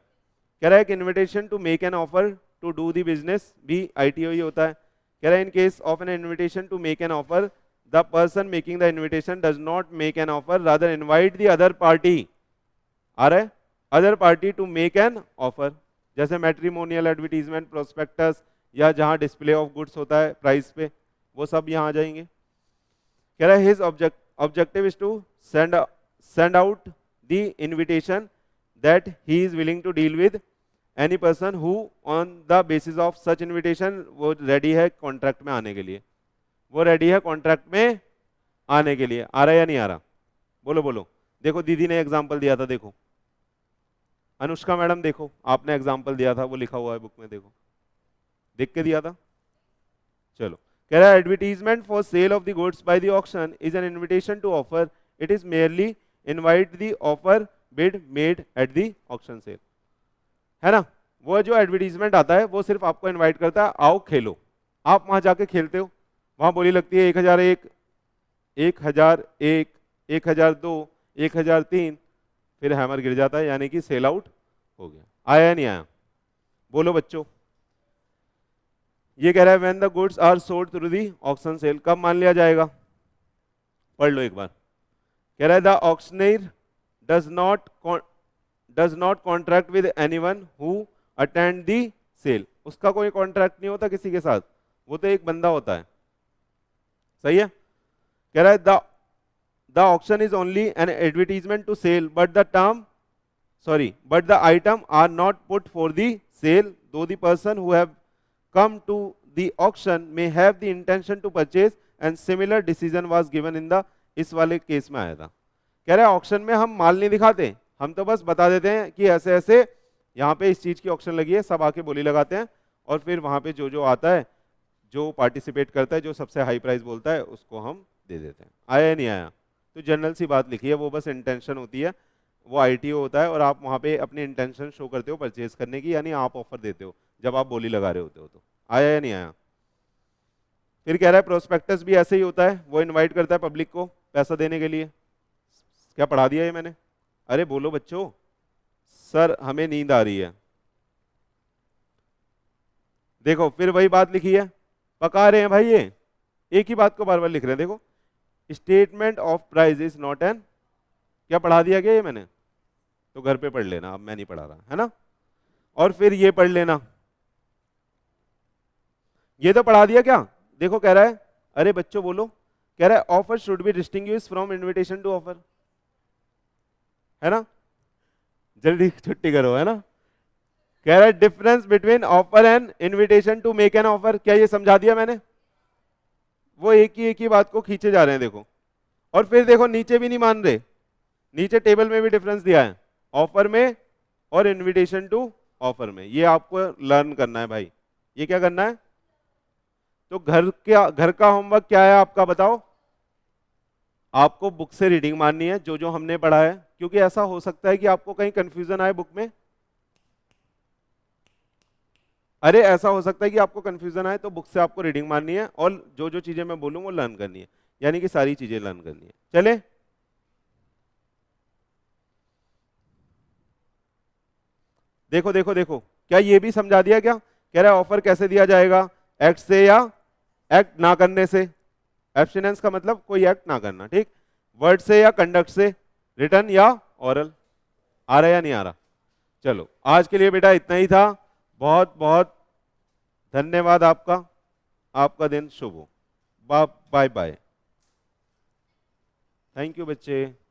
कह रहा है कि invitation to make an offer to do the business भी ITO ही होता है। कह रहा है in case of an invitation to make an offer, the person making the invitation does not make an offer, rather invite the other party, आ रहा है, other party to make an offer. जैसे मैट्रिमोनियल एडवर्टीजमेंट, प्रोस्पेक्टस, या जहां display of goods होता है price पे, वो सब यहां आ जाएंगे। कह रहा है his objective is to send out the invitation that he is willing to deal with any person who on the basis of such invitation, वो रेडी है कॉन्ट्रैक्ट में आने के लिए, वो रेडी है कॉन्ट्रैक्ट में आने के लिए। आ रहा है या नहीं आ रहा? बोलो बोलो। देखो दीदी ने एग्जांपल दिया था, देखो अनुष्का मैडम, देखो आपने एग्जांपल दिया था, वो लिखा हुआ है बुक में, देखो देख के दिया था। चलो, कह रहा है advertisement for sale of the goods by the auction is an invitation to offer, it is merely invite the offer bid made at the auction sale. है ना, वो जो एडवर्टीजमेंट आता है वो सिर्फ आपको इनवाइट करता है, आओ खेलो। आप वहां जाके खेलते हो, वहां बोली लगती है 1001, 1001, 1002, 1003, फिर हैमर गिर जाता है, यानी कि सेल आउट हो गया। आया या नहीं आया? बोलो बच्चों। ये कह रहा है when the goods are sold through the auction sale, कब मान लिया जाएगा? पढ़ लो एक बार। कह रहा है the auctioneer does not contract with anyone who attend the sale. उसका कोई कॉन्ट्रैक्ट नहीं होता किसी के साथ, वो तो एक बंदा होता है। सही है। कह रहा है the auction is only an advertisement to sale, but the item are not put for the sale, though the person who have come to the auction may have the intention to purchase, and similar decision was given in the, इस वाले case में आया था। कह रहा है auction में हम माल नहीं दिखाते, हम तो बस बता देते हैं कि ऐसे ऐसे यहाँ पे इस चीज की ऑक्शन लगी है, सब आके बोली लगाते हैं, और फिर वहां पे जो जो आता है, जो पार्टिसिपेट करता है, जो सबसे हाई प्राइस बोलता है, उसको हम दे देते हैं। आया या नहीं आया? तो जनरल सी बात लिखी है, वो बस इंटेंशन होती है, वो आईटीओ होता है, और आप वहाँ पे अपनी इंटेंशन शो करते हो परचेज करने की, यानी आप ऑफर देते हो जब आप बोली लगा रहे होते हो। तो आया या नहीं आया? फिर कह रहा है प्रोस्पेक्टस भी ऐसे ही होता है, वो इनवाइट करता है पब्लिक को पैसा देने के लिए। क्या पढ़ा दिया ये मैंने? अरे बोलो बच्चों। सर हमें नींद आ रही है। देखो फिर वही बात लिखी है, पका रहे हैं भाई, ये एक ही बात को बार बार लिख रहे हैं। देखो statement of price is not N, क्या पढ़ा दिया गया ये मैंने? तो घर पे पढ़ लेना, अब मैं नहीं पढ़ा रहा, है ना। और फिर ये पढ़ लेना, ये तो पढ़ा दिया क्या? देखो कह रहा है, अरे बच्चों बोलो, कह रहा है offer should be distinguish from invitation to offer, है ना। जल्दी छुट्टी करो, है ना। कह रहा है difference between offer and invitation to make an offer, क्या ये समझा दिया मैंने? वो एक ही बात को खींचे जा रहे हैं, देखो। और फिर देखो नीचे भी नहीं मान रहे, नीचे टेबल में भी डिफरेंस दिया है, ऑफर में और इनविटेशन टू ऑफर में। ये आपको लर्न करना है भाई, ये क्या करना है? तो घर का होमवर्क क्या है आपका, बताओ। आपको बुक से रीडिंग मारनी है, जो जो हमने पढ़ा है, क्योंकि ऐसा हो सकता है कि आपको कहीं कंफ्यूजन आए बुक में। अरे ऐसा हो सकता है कि आपको कंफ्यूजन आए तो बुक से आपको रीडिंग मारनी है और जो जो चीजें मैं बोलूँ वो लर्न करनी है, यानी कि सारी चीजें लर्न करनी है। चले, देखो देखो देखो, क्या ये भी समझा दिया? क्या कह रहा है, ऑफर कैसे दिया जाएगा, एक्ट से या एक्ट ना करने से। एब्स्टिनेंस का मतलब कोई एक्ट ना करना, ठीक। वर्ड से या कंडक्ट से, रिटन या ऑरल। आ रहा है या नहीं आ रहा? चलो आज के लिए बेटा इतना ही था। बहुत बहुत धन्यवाद आपका, आपका दिन शुभ हो। Bye bye. थैंक यू बच्चे।